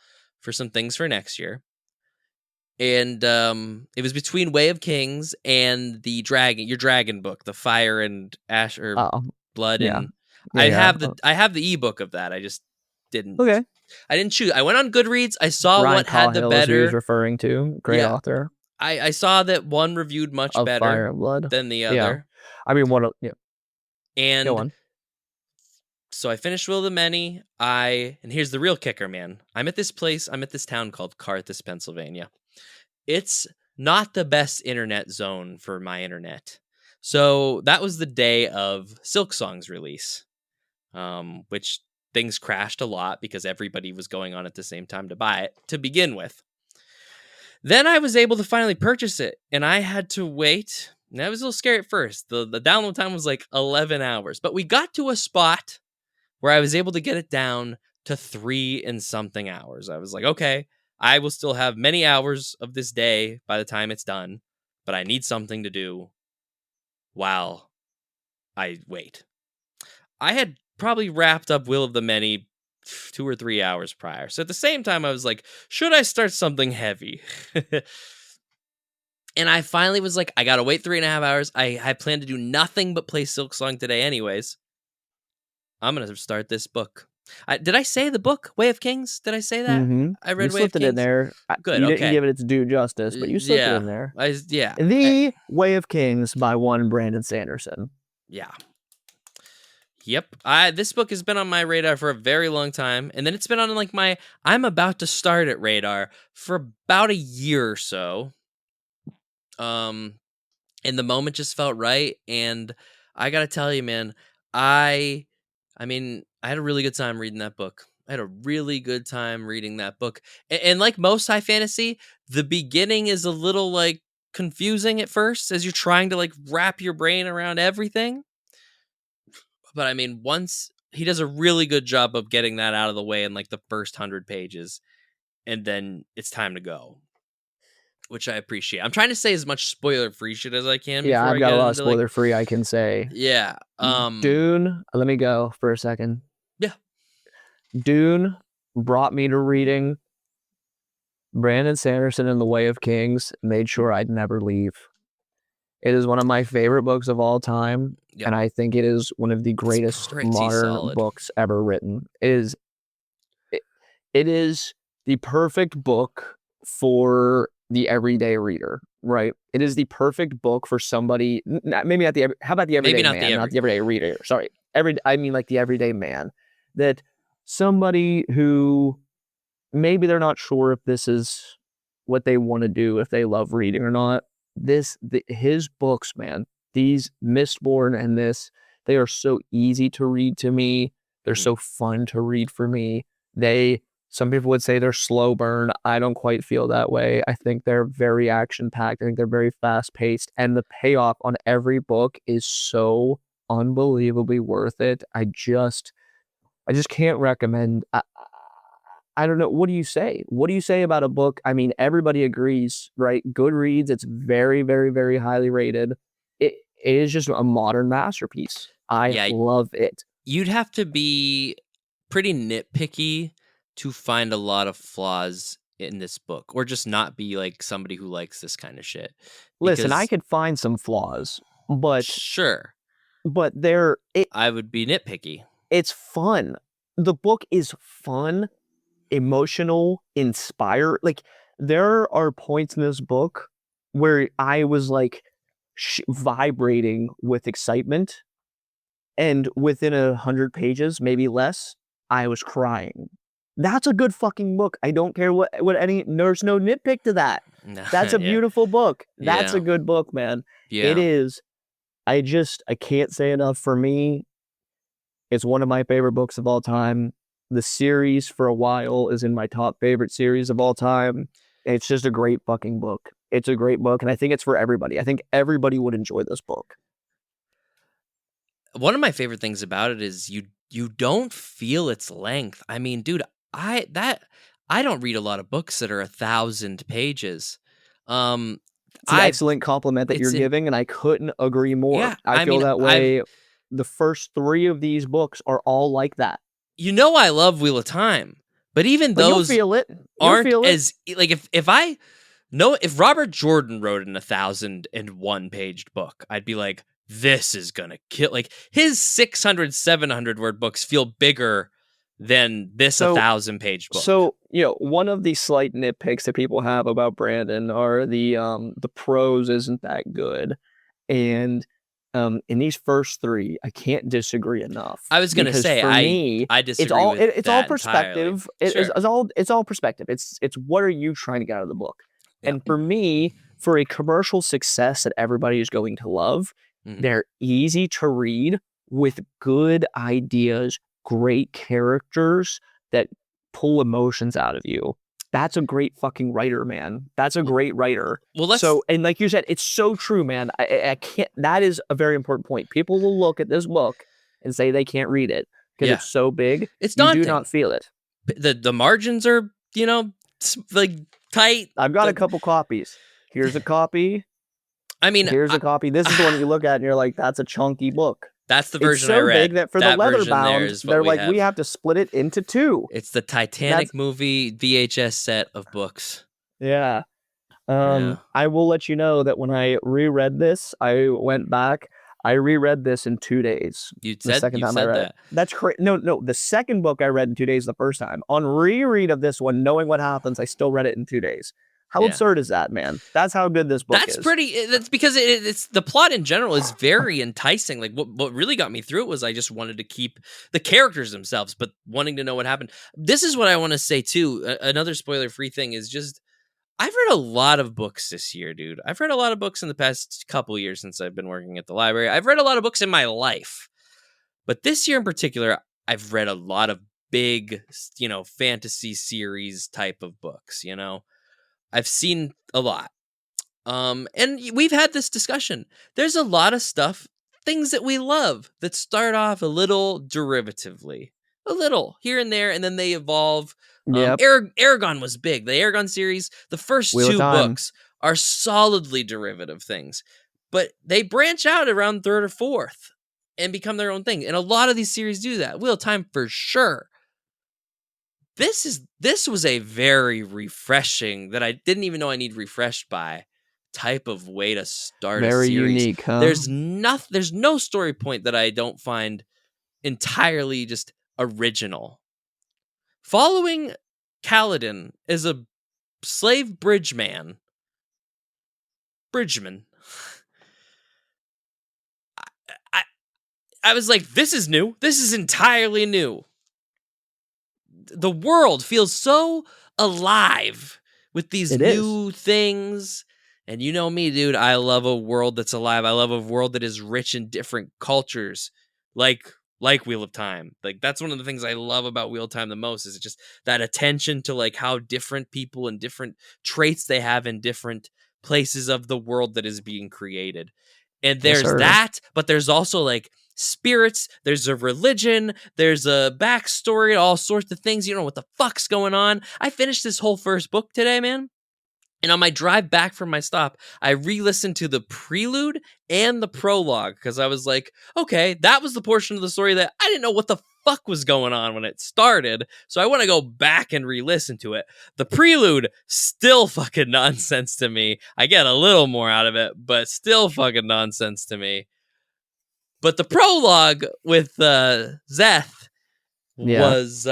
for some things for next year. And it was between Way of Kings and your dragon book, the Fire and Ash or Blood. Yeah. And I have the ebook of that. I just didn't. Okay. I didn't choose. I went on Goodreads. I saw Ryan what had the Cahill is who better. he's referring to. Great author. I saw that one reviewed much of better Fire and Blood than the other. I mean, what? Yeah. Go And on. so I finished Will of the Many. And here's the real kicker, man. I'm at this town called Carthus, Pennsylvania. It's not the best internet zone for my internet. So that was the day of Silksong's release, which things crashed a lot because everybody was going on at the same time to buy it to begin with. Then I was able to finally purchase it, and I had to wait. And I was a little scary at first. The download time was like 11 hours, but we got to a spot where I was able to get it down to 3 and something hours. I was like, okay, I will still have many hours of this day by the time it's done, but I need something to do while I wait. I had probably wrapped up Will of the Many 2 or 3 hours prior. So at the same time, I was like, should I start something heavy? And I finally was like, I gotta wait 3.5 hours. I plan to do nothing but play Silksong today, anyways. I'm gonna start this book. Did I say the book, Way of Kings? Did I say that? Mm-hmm. I You read Way of slipped it in Kings. there. Good. You didn't Okay. give it its due justice, but you slipped it in there. Yeah. The Way of Kings by one Brandon Sanderson. Yeah. Yep. This book has been on my radar for a very long time, and then it's been on like my I'm about to start it radar for about a year or so. And the moment just felt right, and I gotta tell you, man, I mean, I had a really good time reading that book. I had a really good time reading that book, and like most high fantasy, the beginning is a little like confusing at first as you're trying to like wrap your brain around everything. But I mean, once he does a really good job of getting that out of the way in like the first 100 pages, and then it's time to go, which I appreciate. I'm trying to say as much spoiler free shit as I can Yeah, before I've I got a get lot of into like spoiler free I can say. yeah. Dune, let me go for a second. Yeah. Dune brought me to reading Brandon Sanderson and the Way of Kings, made sure I'd never leave. It is one of my favorite books of all time, Yep. and I think it is one of the It's greatest pretty modern solid. books ever written. It is the perfect book for the everyday reader, right? It is the perfect book for somebody, maybe not how about the Maybe everyday not man, not the everyday reader. Sorry. I mean like the everyday man. That somebody who maybe they're not sure if this is what they want to do, if they love reading or not. His books, man, these Mistborn and they are so easy to read to me. They're so fun to read for me. Some people would say they're slow burn. I don't quite feel that way. I think they're very action packed. I think they're very fast paced, and the payoff on every book is so unbelievably worth it. I just can't recommend. I don't know. What do you say? What do you say about a book? I mean, everybody agrees, right? Goodreads, it's very, very, very highly rated. It is just a modern masterpiece. I love it. You'd have to be pretty nitpicky to find a lot of flaws in this book, or just not be like somebody who likes this kind of shit. Listen, I could find some flaws, but sure, but I would be nitpicky. It's fun. The book is fun, emotional, inspired. Like there are points in this book where I was like vibrating with excitement, and within 100 pages, maybe less, I was crying. That's a good fucking book. I don't care there's no nitpick to that. That's a beautiful book. That's a good book, man. It is. I can't say enough. For me, it's one of my favorite books of all time. The series for a while is in my top favorite series of all time. It's just a great fucking book. It's a great book, and I think it's for everybody. I think everybody would enjoy this book. One of my favorite things about it is you don't feel its length. I mean, dude, I don't read a lot of books that are 1,000 pages. It's an excellent compliment that you're giving, and I couldn't agree more. Yeah, I feel that way. The first 3 of these books are all like that. You know, I love Wheel of Time, but even those you'll feel it. aren't as like if Robert Jordan wrote an 1,001 paged book, I'd be like, this is gonna kill. Like his 600, 700 word books feel bigger than this 1,000 page book. So, one of the slight nitpicks that people have about Brandon are the prose isn't that good. And In these first three, I can't disagree enough. I was gonna because say for me, I disagree with it's all that entirely. perspective. Sure. It's all perspective. It's what are you trying to get out of the book? Yeah. And for me, for a commercial success that everybody is going to love, Mhm. they're easy to read with good ideas, great characters that pull emotions out of you. That's a great fucking writer, man. That's a great writer. Well, let's So, and like you said, it's so true, man. I can't, that is a very important point. People will look at this book and say they can't read it because Yeah. it's so big. It's You do daunting. not feel it. The margins are, you know, like tight. I've got a couple copies. Here's a copy. I mean, Here's a copy. This is the one that you look at and you're like, that's a chunky book. that's the It's version I so read. big that for the That leather version there bound, is what they're we like, have. we have to split it into two. It's the Titanic movie VHS set of books. Yeah. Yeah. I will let you know that when I reread this, I went back. I reread this in 2 days. You The said second you time I said read that. it. That's crazy. No. The second book I read in 2 days the first time. On reread of this one, knowing what happens, I still read it in 2 days. How Yeah. absurd is that, man? That's how good this book That's is. pretty. That's because it's the plot in general is very enticing. Like what really got me through it was I just wanted to keep the characters themselves, but wanting to know what happened. This is what I want to say too. Another spoiler-free thing is just I've read a lot of books this year, dude. I've read a lot of books in the past couple years since I've been working at the library. I've read a lot of books in my life, but this year in particular, I've read a lot of big, fantasy series type of books. I've seen a lot. And we've had this discussion. There's a lot of stuff, things that we love that start off a little derivatively, a little here and there, and then they evolve. Yep. Aragon was big. The Aragon series, the first Wheel of two Time. books are solidly derivative things, but they branch out around third or fourth and become their own thing. And a lot of these series do that. Wheel of Time for sure. This was a very refreshing that I didn't even know I need refreshed by type of way to start a Very series. unique, huh? There's no story point that I don't find entirely just original. Following Kaladin is a slave bridgeman. I was like, this is new. This is entirely new. The world feels so alive with these new things. And you know me, dude. I love a world that's alive. I love a world that is rich in different cultures, like Wheel of Time. Like that's one of the things I love about Wheel of Time the most is just that attention to like how different people and different traits they have in different places of the world that is being created. And there's that, but there's also like spirits, there's a religion, there's a backstory, all sorts of things. You don't know what the fuck's going on. I finished this whole first book today, man. And on my drive back from my stop, I re-listened to the prelude and the prologue because I was like, okay, that was the portion of the story that I didn't know what the fuck was going on when it started. So I want to go back and re-listen to it. The prelude, still fucking nonsense to me. I get a little more out of it, but still fucking nonsense to me. But the prologue with Zeth was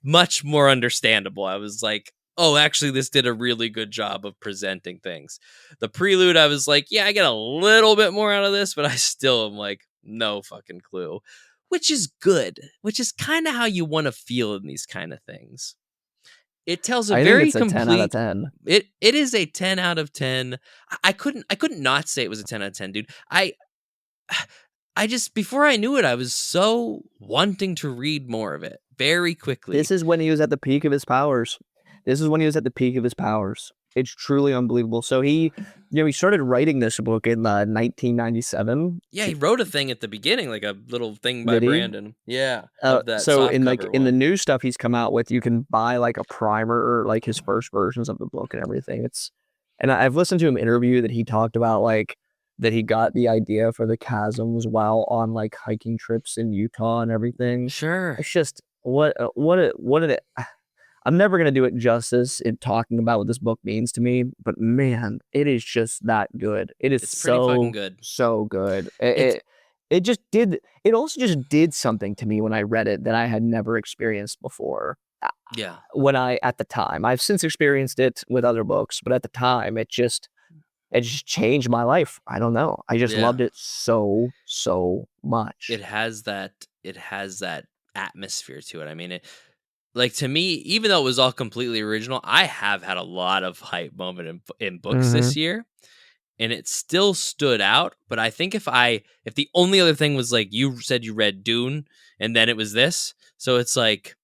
much more understandable. I was like, oh, actually, this did a really good job of presenting things. The prelude, I was like, yeah, I get a little bit more out of this, but I still am like, no fucking clue. Which is good, which is kind of how you want to feel in these kind of things. It tells a very complete. 10 out of 10. It is a 10 out of 10. I couldn't not say it was a 10 out of 10, dude. I just, before I knew it, I was so wanting to read more of it very quickly. This is when he was at the peak of his powers. It's truly unbelievable. So he started writing this book in 1997. Yeah, he wrote a thing at the beginning, like a little thing by Brandon. Yeah, of that so in in the new stuff he's come out with, you can buy like a primer or like his first versions of the book and everything. And I've listened to him interview that he talked about like that he got the idea for the chasms while on like hiking trips in Utah and everything. Sure, it's just what did it. I'm never going to do it justice in talking about what this book means to me, but man, it is just that good. It's so fucking good. So good. It also just did something to me when I read it that I had never experienced before. Yeah. At the time, I've since experienced it with other books, but at the time it it just changed my life. I don't know. I just Yeah. loved it so much. It has that atmosphere to it. I mean, like, to me, even though it was all completely original, I have had a lot of hype moment in books Hmm. this year, and it still stood out. But I think if the only other thing was, like, you said you read Dune and then it was this, so it's like,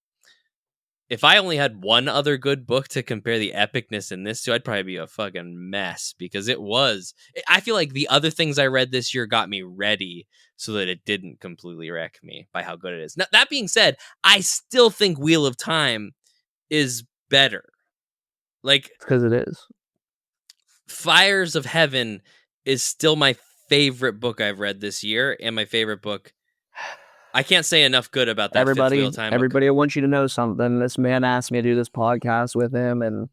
if I only had one other good book to compare the epicness in this to, I'd probably be a fucking mess, because I feel like the other things I read this year got me ready so that it didn't completely wreck me by how good it is. Now, that being said, I still think Wheel of Time is better. Like, Because it is. Fires of Heaven is still my favorite book I've read this year, and my favorite book. I can't say enough good about that fifth Wheel of Time book. Everybody, I want you to know something. This man asked me to do this podcast with him, and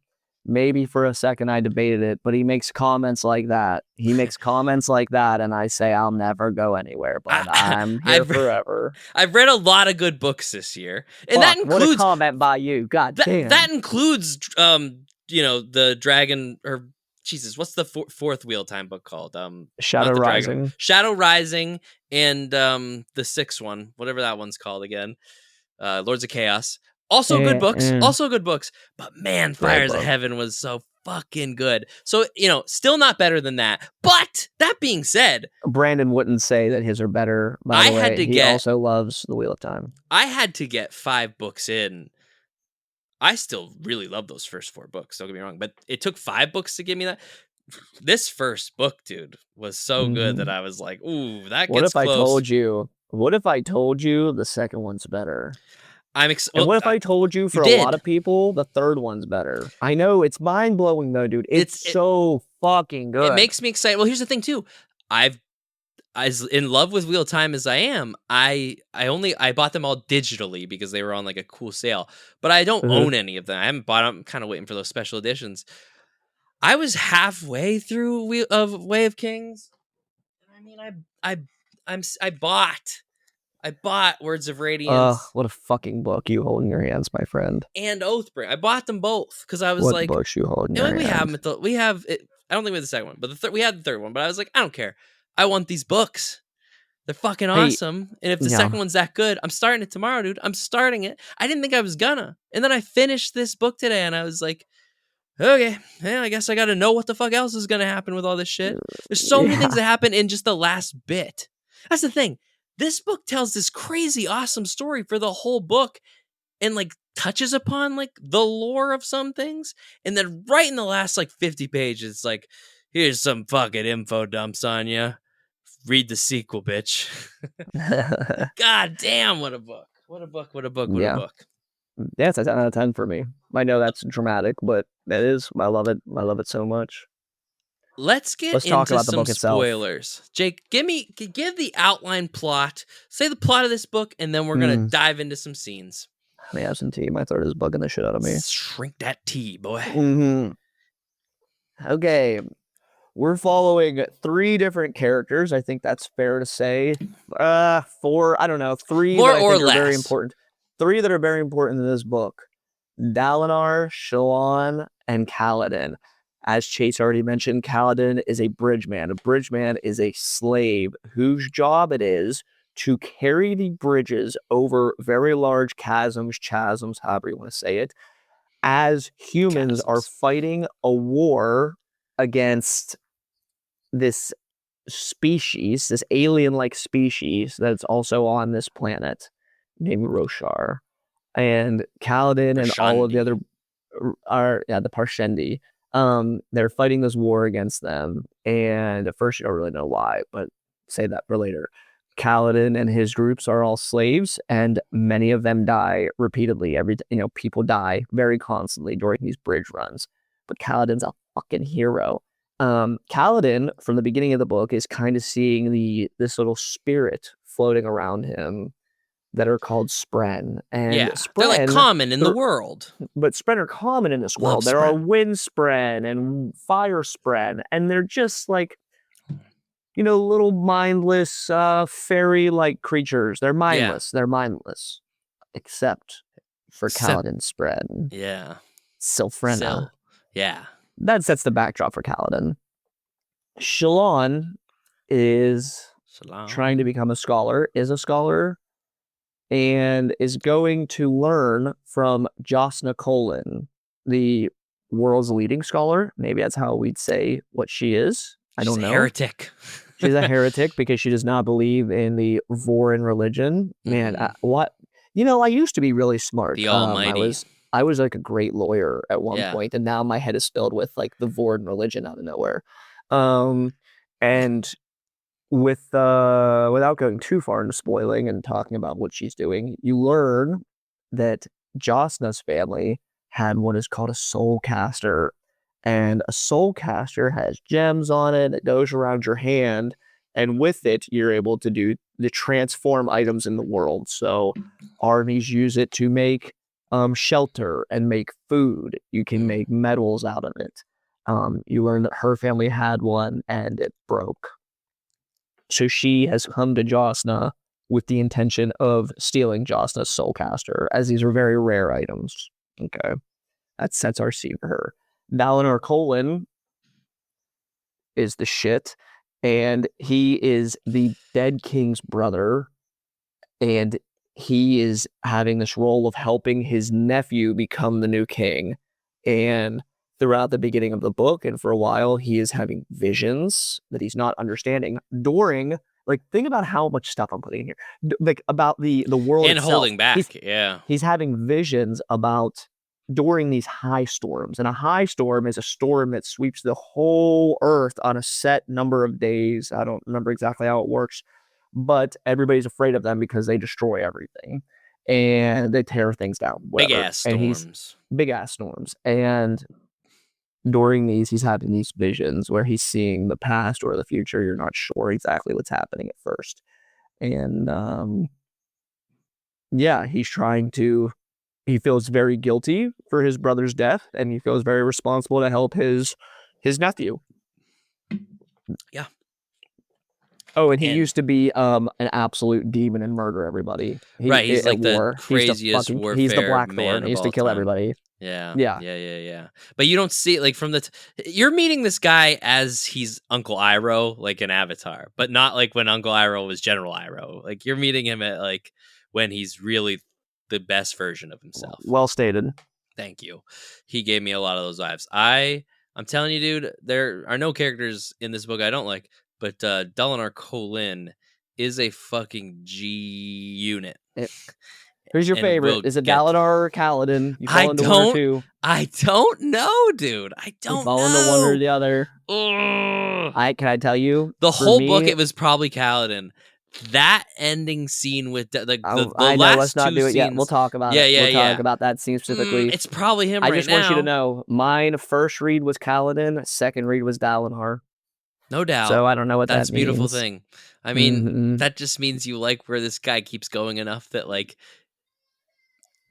maybe for a second I debated it, but he makes comments like that. He makes comments like that, and I say I'll never go anywhere, but I'm here I've forever. I've read a lot of good books this year, and that Fuck, what a includes comment by you. God damn. that includes the dragon, or Jesus, what's the fourth Wheel Time book called? Shadow Not the dragon, Rising. Shadow Rising, and the sixth one, whatever that one's called again, Lords of Chaos. Also good books, but man, Great Fires of book. Heaven was so fucking good. So, still not better than that. But that being said, Brandon wouldn't say that his are better, by the way. He also loves The Wheel of Time. I had to get 5 books in. I still really love those first 4 books, don't get me wrong, but it took 5 books to give me that. This first book, dude, was so good that I was like, ooh, that What gets if I close. what if I told you the second one's better? And what if I told you for a lot of people the third one's better? I know, it's mind-blowing though, dude. It's so fucking good. It makes me excited. Well, here's the thing too. As in love with Wheel of Time as I am, I bought them all digitally because they were on like a cool sale. But I don't own any of them. I haven't bought them. I'm kind of waiting for those special editions. I was halfway through Way of Kings. I mean, I bought Words of Radiance. What a fucking book you hold in your hands, my friend. And Oathbringer. I bought them both because I was what like, books you hold in your we hands? we have it. I don't think we had the second one, but we had the third one. But I was like, I don't care. I want these books. They're fucking awesome. And if the second one's that good, I'm starting it tomorrow, dude. I'm starting it. I didn't think I was gonna. And then I finished this book today and I was like, okay, yeah, I guess I gotta know what the fuck else is gonna happen with all this shit. There's so many things that happen in just the last bit. That's the thing. This book tells this crazy awesome story for the whole book and like touches upon like the lore of some things. And then right in the last like 50 pages, it's like, here's some fucking info dumps on you. Read the sequel, bitch. God damn, what a book. What a book, what a book, what a book. Yeah, it's a 10 out of 10 for me. I know that's dramatic, but it is. I love it. I love it so much. Let's talk about the book spoilers. Itself. Jake, give the outline plot. Say the plot of this book, and then we're gonna dive into some scenes. Let me have some tea. My throat is bugging the shit out of me. Shrink that tea, boy. Okay. We're following 3 different characters. I think that's fair to say. 4, I don't know. 3 more that I or think less. Are very important. 3 that are very important in this book. Dalinar, Shallan, and Kaladin. As Chase already mentioned, Kaladin is a bridgeman. A bridgeman is a slave whose job it is to carry the bridges over very large chasms, however you want to say it, as humans are fighting a war against this species, this alien-like species that's also on this planet named Roshar. And Kaladin and all of the other the Parshendi. They're fighting this war against them, and at first you don't really know why, but say that for later. Kaladin and his groups are all slaves, and many of them die repeatedly. People die very constantly during these bridge runs. But Kaladin's a fucking hero. Kaladin, from the beginning of the book, is kind of seeing this little spirit floating around him that are called Spren. And Spren, they're like common in the world. But Spren are common in this world. There are Wind Spren and Fire Spren, and they're just like, little mindless fairy-like creatures. They're mindless. They're mindless. Except for Kaladin Spren. Yeah. Silfrena. Yeah. That sets the backdrop for Kaladin. Shalon is Salam. trying to become a scholar, is a scholar, and is going to learn from Josna Colin, the world's leading scholar. Maybe that's how we'd say what she is. I She's don't a know. heretic. She's a heretic because she does not believe in the Vorin religion. Man, what? I used to be really smart. The Almighty. I was like a great lawyer at one Yeah. point, and now my head is filled with like the Vorin religion out of nowhere. And without going too far into spoiling and talking about what she's doing, you learn that Josna's family had what is called a soul caster. And a soul caster has gems on it. It goes around your hand. And with it, you're able to do the transform items in the world. So armies use it to make shelter and make food. You can make metals out of it. You learn that her family had one and it broke. So she has come to Josna with the intention of stealing Josna's soulcaster, as these are very rare items. Okay. That sets our scene for her. Valinor Colin is the shit, and he is the dead king's brother, and he is having this role of helping his nephew become the new king. And throughout the beginning of the book and for a while, he is having visions that he's not understanding during, like, think about how much stuff I'm putting in here, like about the world And itself. holding back. He's having visions about during these high storms. And a high storm is a storm that sweeps the whole earth on a set number of days. I don't remember exactly how it works, but everybody's afraid of them because they destroy everything and they tear things down. Big Whatever. ass storms. Big ass storms. And during these, he's having these visions where he's seeing the past or the future. You're not sure exactly what's happening at first. And yeah, he feels very guilty for his brother's death, and he feels very responsible to help his nephew. Yeah. Oh, and he used to be an absolute demon and murder everybody. Right, he's like the war. craziest He's the warfare Blackthorn. man He of used to all kill time. everybody. Yeah. Yeah. Yeah. But you don't see it like from you're meeting this guy as he's Uncle Iroh, like in Avatar, but not like when Uncle Iroh was General Iroh. Like you're meeting him at like when he's really the best version of himself. Well stated. Thank you. He gave me a lot of those vibes. I'm telling you, dude, there are no characters in this book I don't like, but Dalinar Kholin is a fucking G unit. Who's your favorite? Is it Dalinar or Kaladin? You fall into one or two. I don't know, dude. I don't know. You fall into one or the other. Can I tell you? The whole book, it was probably Kaladin. That ending scene with the I know, last let's not do it yet. We'll talk about it. We'll talk about that scene specifically. It's probably him I right just now. want you to know, mine first read was Kaladin, second read was Dalinar. No doubt. So I don't know what that means. That's a beautiful thing. I mean, that just means you like where this guy keeps going enough that like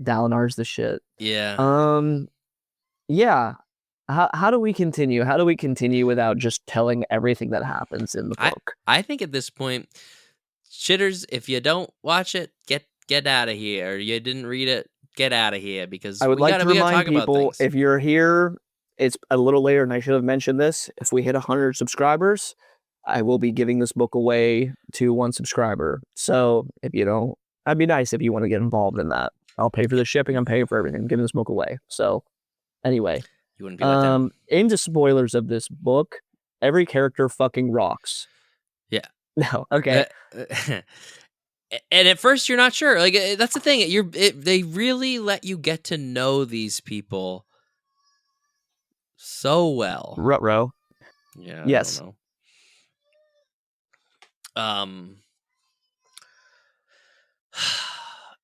Dalinar's the shit. Yeah. Yeah. How do we continue? How do we continue without just telling everything that happens in the book? I think at this point, shitters, if you don't watch it, get out of here. Or you didn't read it, get out of here, because I would like to remind people, if you're here, it's a little later and I should have mentioned this. If we hit 100 subscribers, I will be giving this book away to one subscriber. So if you don't, that'd be nice if you want to get involved in that. I'll pay for the shipping. I'm paying for everything. I'm giving this book away. So anyway, you wouldn't be let down. Into spoilers of this book, every character fucking rocks. Yeah. No. Okay. And at first you're not sure. Like that's the thing. They really let you get to know these people so well. Ruh-roh. Yeah. Yes. I don't know.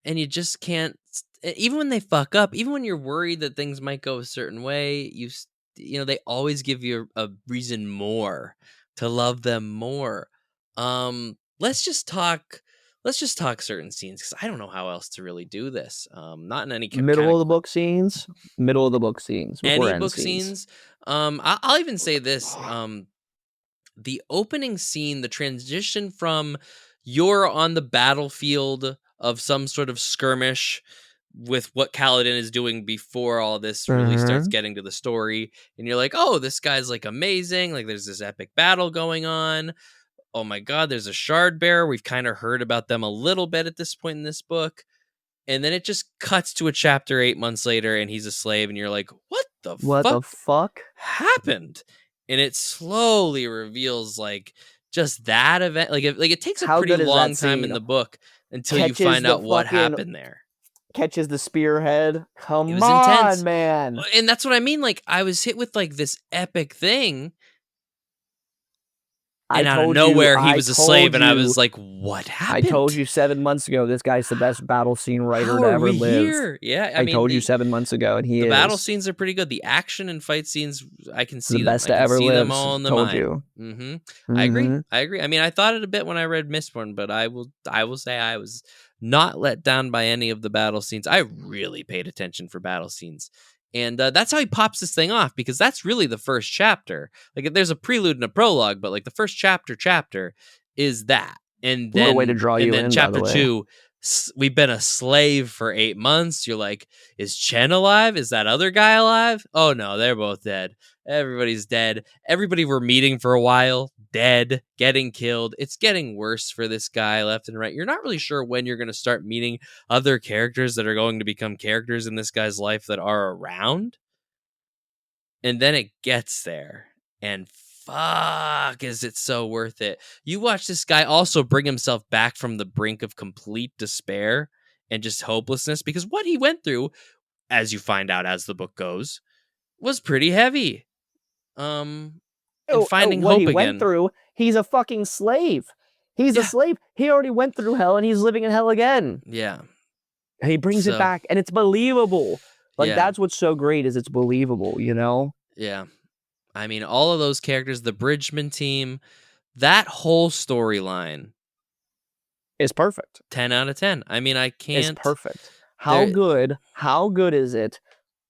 And you just can't, even when they fuck up, even when you're worried that things might go a certain way, they always give you a reason more to love them more. Let's just talk certain scenes, because I don't know how else to really do this. Not in any middle of the book scenes. Any book scenes. I'll even say this. The opening scene, the transition from you're on the battlefield of some sort of skirmish with what Kaladin is doing before all this really starts getting to the story. And you're like, oh, this guy's like amazing. Like there's this epic battle going on. Oh my God, there's a shard bearer. We've kind of heard about them a little bit at this point in this book. And then it just cuts to a chapter 8 months later and he's a slave. And you're like, what the fuck happened? And it slowly reveals like just that event. Like it takes a How pretty good is long that time in scene? the book until you Catches find the out what fucking- happened there. Catches the spearhead. It Come was on, intense. man. And that's what I mean. Like I was hit with like this epic thing. And out of nowhere, he was a slave, and I was like, "What happened?" I told you 7 months ago, this guy's the best battle scene writer How to are ever we live. here? Yeah, I told you 7 months ago, and he is. The battle scenes are pretty good. The action and fight scenes, I can see the them. best I to can ever see live. them all in the Told mind. you. I agree. I agree. I mean, I thought it a bit when I read Mistborn, but I will say I was not let down by any of the battle scenes. I really paid attention for battle scenes. And that's how he pops this thing off, because that's really the first chapter. Like, there's a prelude and a prologue, but like the first chapter is that. And then, what a way to draw you in, chapter by the way. 2, we've been a slave for 8 months. You're like, is Chen alive? Is that other guy alive? Oh no, they're both dead. Everybody's dead. Everybody we're meeting for a while, dead, getting killed. It's getting worse for this guy left and right. You're not really sure when you're going to start meeting other characters that are going to become characters in this guy's life that are around. And then it gets there. And fuck, is it so worth it. You watch this guy also bring himself back from the brink of complete despair and just hopelessness, because what he went through, as you find out as the book goes, was pretty heavy. And finding what hope he again. went through, he's a fucking slave. He's a slave. He already went through hell, and he's living in hell again. Yeah. And he brings it back, and it's believable. Like, that's what's so great, is it's believable, you know? Yeah. I mean, all of those characters, the Bridgman team, that whole storyline is perfect. 10 out of 10. I mean, I can't. It's perfect. How good is it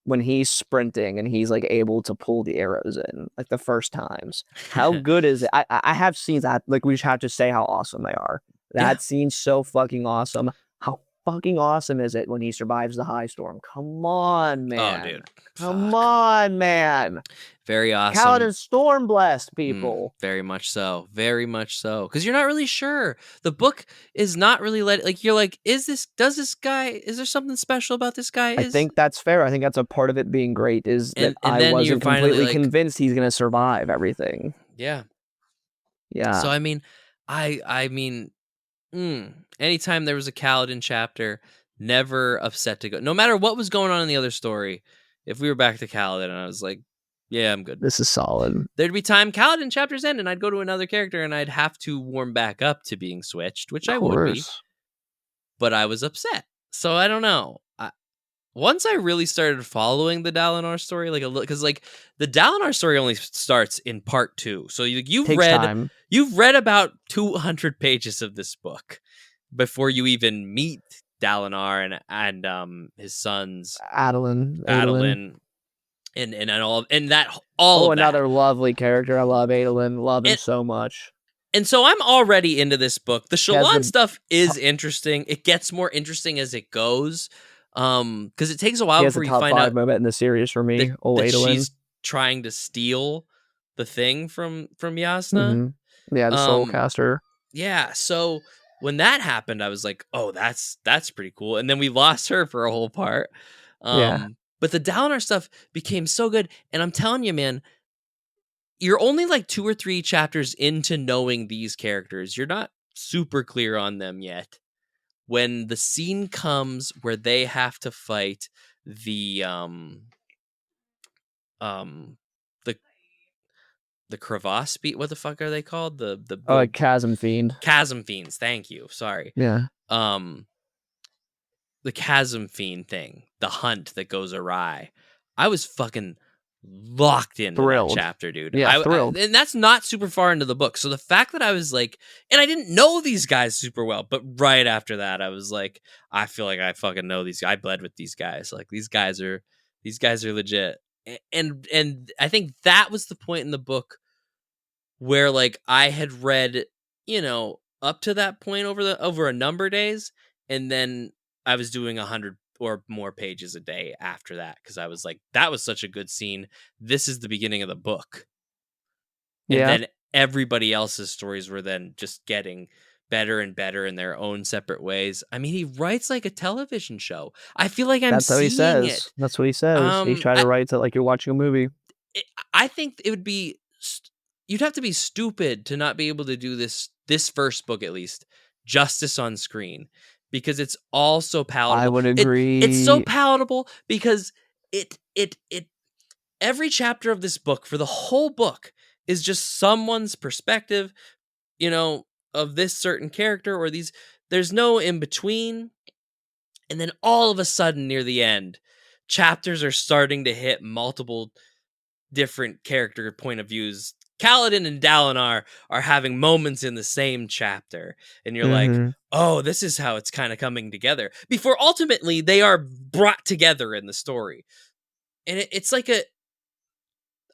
when he's sprinting and he's like able to pull the arrows in like the first times? How good is it? I have scenes that, like, we just have to say how awesome they are. That scene's so fucking awesome. How fucking awesome is it when he survives the high storm? Come on, man. Oh, dude. Come on, man. Very awesome. Kaladin's storm blessed, people. Very much so. Very much so. Because you're not really sure. The book is not really you're like, is there something special about this guy? I think that's fair. I think that's a part of it being great, is that I wasn't completely convinced he's going to survive everything. Yeah. Yeah. So, I mean, anytime there was a Kaladin chapter, never upset to go. No matter what was going on in the other story, if we were back to Kaladin, I was like, yeah, I'm good. This is solid. There'd be time Kaladin chapters end and I'd go to another character and I'd have to warm back up to being switched, which I would be. But I was upset. So I don't know. Once I really started following the Dalinar story, because the Dalinar story only starts in part 2. So you've read about 200 pages of this book before you even meet Dalinar and his sons Adolin. And all of another lovely character. I love Adolin. Love him so much. And so I'm already into this book. The Shallan stuff is interesting. It gets more interesting as it goes. Because it takes a while before you find out. Moment in the series for me. That she's trying to steal the thing from Jasnah. Mm-hmm. Yeah, the Soulcaster. Yeah. So when that happened, I was like, oh, that's pretty cool. And then we lost her for a whole part. But the Dalinar stuff became so good. And I'm telling you, man, you're only like 2 or 3 chapters into knowing these characters. You're not super clear on them yet. When the scene comes where they have to fight the crevasse beat, what the fuck are they called? The chasm fiend. Chasm fiends, thank you. Sorry. Yeah. The chasm fiend thing, the hunt that goes awry. I was fucking locked into that chapter, dude. Yeah, thrilled. And that's not super far into the book. So the fact that I was like, and I didn't know these guys super well, but right after that, I was like, I feel like I fucking know these guys. I bled with these guys. Like these guys are legit. And I think that was the point in the book where like I had read, up to that point over a number of days, and then I was doing 100 or more pages a day after that, because I was like, that was such a good scene. This is the beginning of the book. And Yeah, then everybody else's stories were then just getting better and better in their own separate ways. I mean, he writes like a television show. I feel like I'm that's what he seeing says. it. That's what he says. He's trying to write it like you're watching a movie. I think it would be you'd have to be stupid to not be able to do this first book, at least justice on screen, because it's all so I palatable. would It's so agree. palatable because it every chapter of this book, for the whole book, is just someone's perspective, you know, of this certain character or these. There's no in between. And then all of a sudden near the end, chapters are starting to hit multiple different character point of views. Kaladin and Dalinar are having moments in the same chapter, and you're like, Mm-hmm. oh, this is how it's kind of coming together, before ultimately they are brought together in the story. And it's like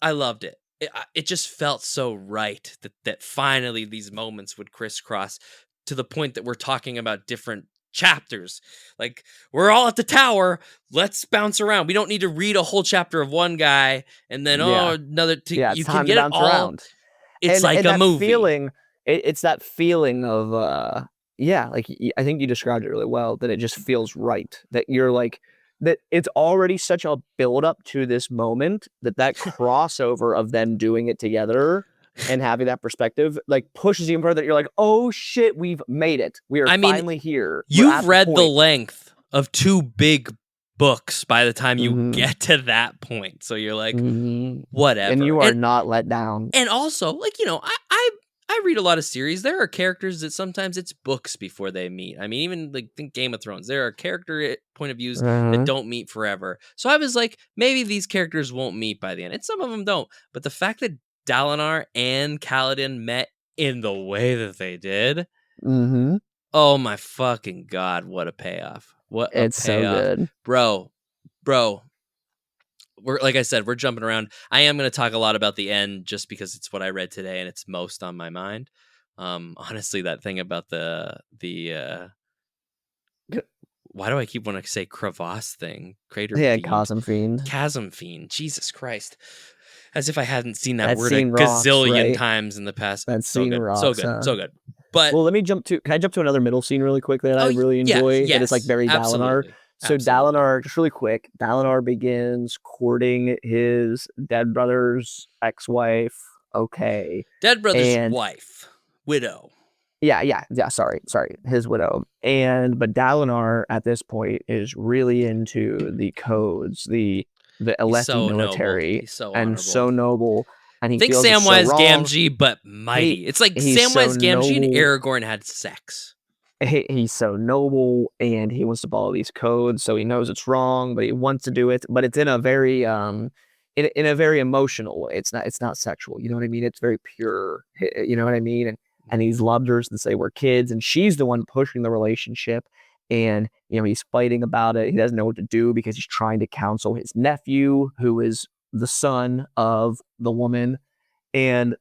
I loved it. It just felt so right that finally these moments would crisscross to the point that we're talking about different chapters. Like, we're all at the tower. Let's bounce around. We don't need to read a whole chapter of one guy and then Yeah. another. Yeah, it's You can time to get it bounce all. around. It's like And a that movie. feeling, it's that feeling of yeah, like I think you described it really well, that it just feels right. That you're like that it's already such a build up to this moment that crossover of them doing it together and having that perspective like pushes you further. You're like, "Oh shit, we've made it. We are I mean, finally here. We're you've at the read the point." length of 2 big books by the time you Mhm. get to that point. So you're like, Mhm. And whatever. you are not let down. And also, like, I read a lot of series. There are characters that sometimes it's books before they meet. I mean, even like think Game of Thrones. There are character point of views that Uh-huh. don't meet forever. So I was like, maybe these characters won't meet by the end, and some of them don't. But the fact that Dalinar and Kaladin met in the way that they did, Mhm. oh my fucking god, what a payoff! What a It's so payoff, good. bro, bro. We're like I said, we're jumping around. I am going to talk a lot about the end just because it's what I read today and it's most on my mind. Honestly, that thing about the why do I keep wanting to say crevasse thing? Crater Yeah, fiend, Cosm Fiend. chasm fiend. Jesus Christ! As if I hadn't seen that That word a scene rocks, gazillion right? times in the past. That So scene good, so rocks, good, huh? so good. But Well, can I jump to another middle scene really quickly that I really yes, enjoy? That is like yes, very Dalinar. absolutely, So absolutely. Dalinar, just really quick, Dalinar begins courting his dead brother's ex-wife. Okay. Dead brother's And wife, widow. yeah. Sorry, his widow. But Dalinar at this point is really into the codes, the He's Alethi so noble. military, He's so and honorable. so noble, and he Think feels it's so Samwise wrong. Gamgee, but He mighty. It's like he's so Samwise Gamgee and noble. Aragorn had sex. He's so noble, and he wants to follow these codes, so he knows it's wrong, but he wants to do it. But it's in a very in a very emotional way. It's not sexual. You know what I mean? It's very pure. You know what I mean? And he's loved her since they were kids, and she's the one pushing the relationship. And he's fighting about it. He doesn't know what to do because he's trying to counsel his nephew, who is the son of the woman. And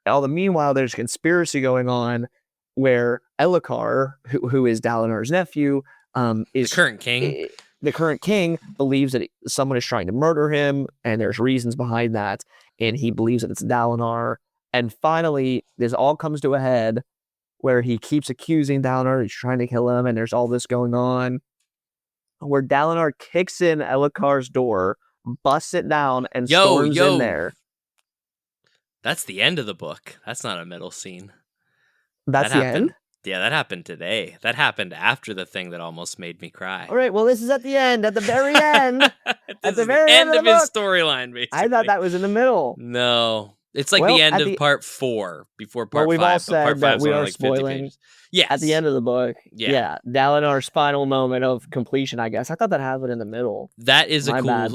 meanwhile, there's conspiracy going on where Elhokar, who is Dalinar's nephew, The is current king. the current king, believes that someone is trying to murder him, and there's reasons behind that, and he believes that it's Dalinar. And finally, this all comes to a head where he keeps accusing Dalinar, he's trying to kill him, and there's all this going on, where Dalinar kicks in Elhokar's door, busts it down, and Yo, storms in yo. there. That's the end of the book. That's not a middle scene. That That's the end? happened. Yeah, that happened today. That happened after the thing that almost made me cry. All right, well, this is at the end, at the very end, at This the is the very end end of the of his book. storyline, I thought basically. that was in the middle. No. It's like the Well, end of part 4 before part we've all 5, but part said that 5 is we only are like 50 spoiling pages. at the Yes. end of the book. Yeah. Yeah, Dalinar's final moment of completion, I guess. I thought that happened in the middle. That is My bad. a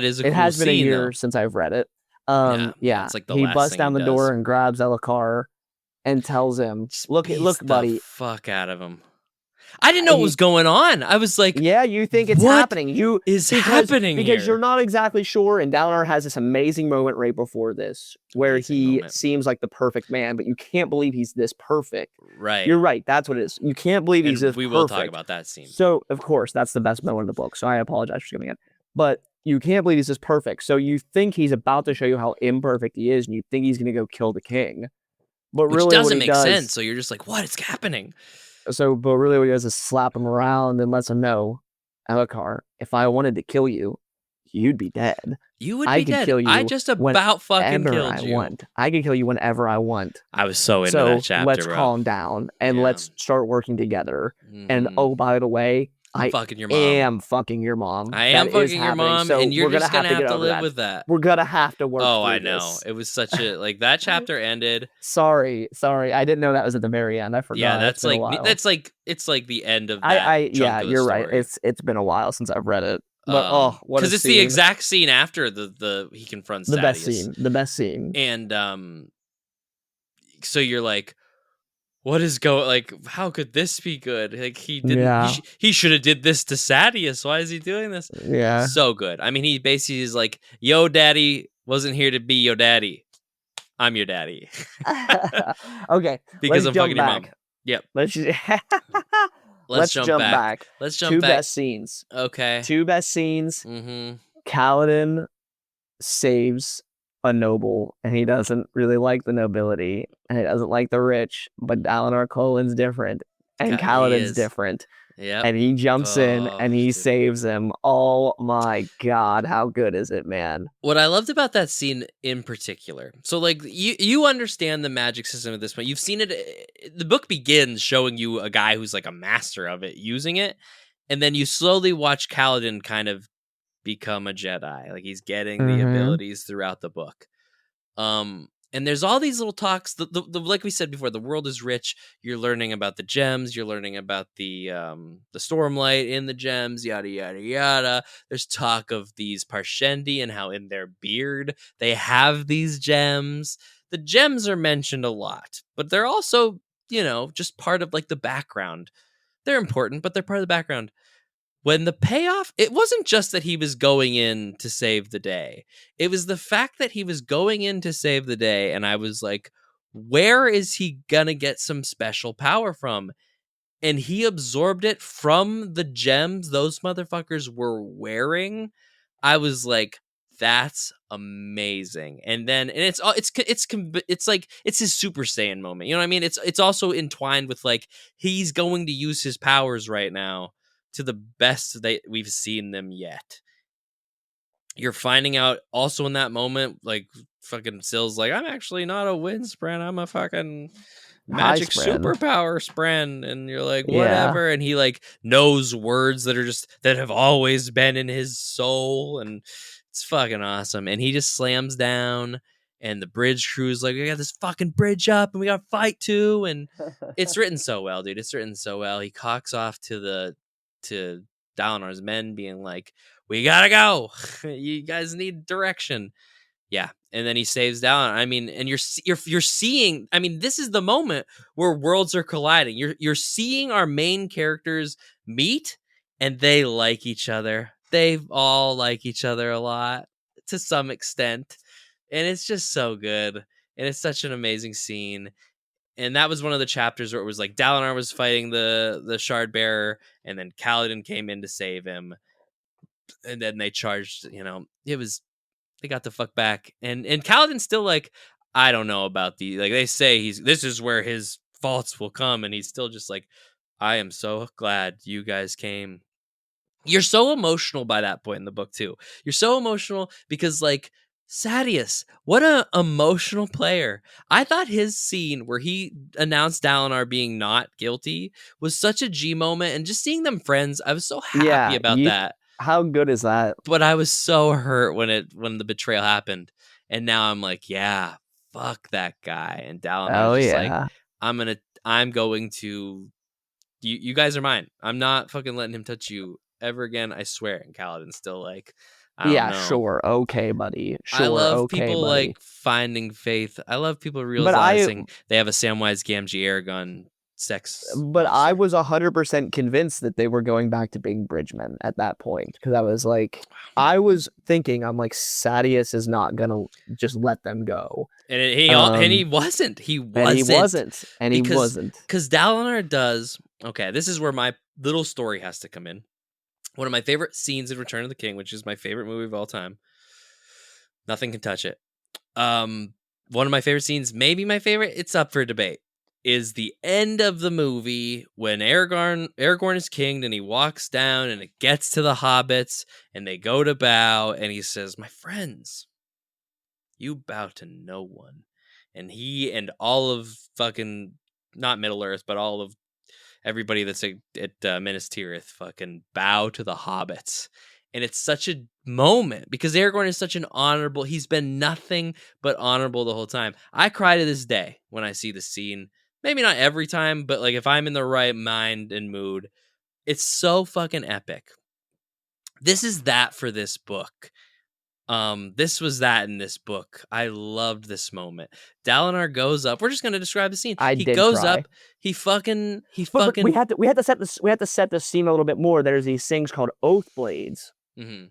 It cool has been a scene year though. since I've read it. Yeah, Yeah, it's like the he last busts thing he down the door does. and grabs Elhokar and tells him, Just "Look, beats the buddy, fuck out of him. I didn't know what was going on. I was like, yeah, you think it's what happening. happening because here? you're not exactly sure. And Dalinar has this amazing moment right before this where he seems like the perfect man, but you can't believe he's this perfect. Right. You're right. That's what it is. You can't believe he's this we perfect. will talk about that scene. So, of course, that's the best moment of the book. So I apologize for skipping it. But you can't believe he's this perfect. So you think he's about to show you how imperfect he is, and you think he's going to go kill the king. But Which really, doesn't what he make does, sense. So you're just like, what is happening? but really, what he does is slap him around and lets him know, Elhokar, if I wanted to kill you, you'd be dead. You would I be could dead. kill you I just about fucking whenever killed I you. want. I could kill you whenever I want. I was so into So that chapter, let's bro. calm down and let's start working together. And Mhm. oh, by the way, I fucking your mom. am fucking your mom. I am That is fucking your happening. mom, So and you're we're gonna just gonna have get to over live that. with that. We're gonna have to work Oh, through I know. this. It was such a like that chapter ended. Sorry. I didn't know that was at the very end. I forgot. Yeah, that's it's been a while. it's like the end of that chunk of the you're story. right. It's been a while since I've read it. But what because it's the exact scene after the he confronts the Sadeas. best scene. And so you're like, what is going? Like, how could this be good? Like he didn't. Yeah. He should have did this to Sadeas. Why is he doing this? Yeah. So good. I mean, he basically is like, yo, daddy wasn't here to be your daddy. I'm your daddy. Okay. Because let's I'm jump fucking back. Your mom. Yep. Let's jump back. Let's jump Two back. best scenes. Okay. Two best scenes. Mm-hmm. Kaladin saves a noble, and he doesn't really like the nobility, and he doesn't like the rich, but Dalinar Kholon's different, and Kaladin's different. Yeah. And he jumps in and he saves him. Oh my god, how good is it, man? What I loved about that scene in particular, so like you understand the magic system at this point. You've seen it. The book begins showing you a guy who's like a master of it, using it, and then you slowly watch Kaladin kind of become a Jedi. Like he's getting the abilities throughout the book. And there's all these little talks. The like we said before, the world is rich. You're learning about the gems. You're learning about the stormlight in the gems. Yada yada yada. There's talk of these Parshendi and how in their beard they have these gems. The gems are mentioned a lot, but they're also just part of like the background. They're important, but they're part of the background. When the payoff, it wasn't just that he was going in to save the day. It was the fact that he was going in to save the day. And I was like, where is he going to get some special power from? And he absorbed it from the gems those motherfuckers were wearing. I was like, that's amazing. And it's like it's his Super Saiyan moment. You know what I mean? It's also entwined with like he's going to use his powers right now to the best that we've seen them yet. You're finding out also in that moment, like fucking Sill's like, I'm actually not a wind spren, I'm a fucking magic superpower spren. And you're like, whatever. Yeah. And he like knows words that have always been in his soul, and it's fucking awesome. And he just slams down, and the bridge crew's like, we got this fucking bridge up and we got to fight too. And it's written so well, dude. It's written so well. He cocks off to Dalinar's men, being like, we gotta go. You guys need direction. Yeah. And then he saves Dalinar. I mean, and you're seeing, I mean, this is the moment where worlds are colliding. You're seeing our main characters meet, and they like each other. They all like each other a lot to some extent. And it's just so good. And it's such an amazing scene. And that was one of the chapters where it was like Dalinar was fighting the shard bearer, and then Kaladin came in to save him. And then they charged, they got the fuck back. And Kaladin's still like, I don't know about like they say this is where his faults will come, and he's still just like, I am so glad you guys came. You're so emotional by that point in the book too. You're so emotional because like Sadeas, what a emotional player. I thought his scene where he announced Dalinar being not guilty was such a G moment, and just seeing them friends, I was so happy about that. How good is that? But I was so hurt when the betrayal happened. And now I'm like, yeah, fuck that guy. And Dalinar's just like, I'm going to you guys are mine. I'm not fucking letting him touch you ever again, I swear. And Kaladin's still like, I don't know. Sure, okay, buddy. Sure, I love okay, people buddy. like finding faith. I love people realizing they have a Samwise Gamgee air gun sex But I monster. was 100% convinced that they were going back to being bridgemen at that point because I was like, I was thinking, I'm like, Sadius is not gonna just let them go. And he Um, wasn't. He and he wasn't. wasn't, and he Because wasn't. Dalinar does. Okay, this is where my little story has to come in. One of my favorite scenes in Return of the King, which is my favorite movie of all time. Nothing can touch it. One of my favorite scenes, maybe my favorite, it's up for debate, is the end of the movie when Aragorn is king and he walks down and it gets to the hobbits and they go to bow and he says, "My friends, you bow to no one." And he and all of fucking, not Middle Earth, but all of everybody that's at Minas Tirith fucking bow to the hobbits. And it's such a moment because Aragorn is such an honorable, he's been nothing but honorable the whole time. I cry to this day when I see the scene. Maybe not every time, but like if I'm in the right mind and mood, it's so fucking epic. This is that for this book. This was that in this book. I loved this moment. Dalinar goes up. We're just gonna describe the scene. I He did goes cry. up. He fucking But we had to set this scene a little bit more. There's these things called oath blades, mm-hmm.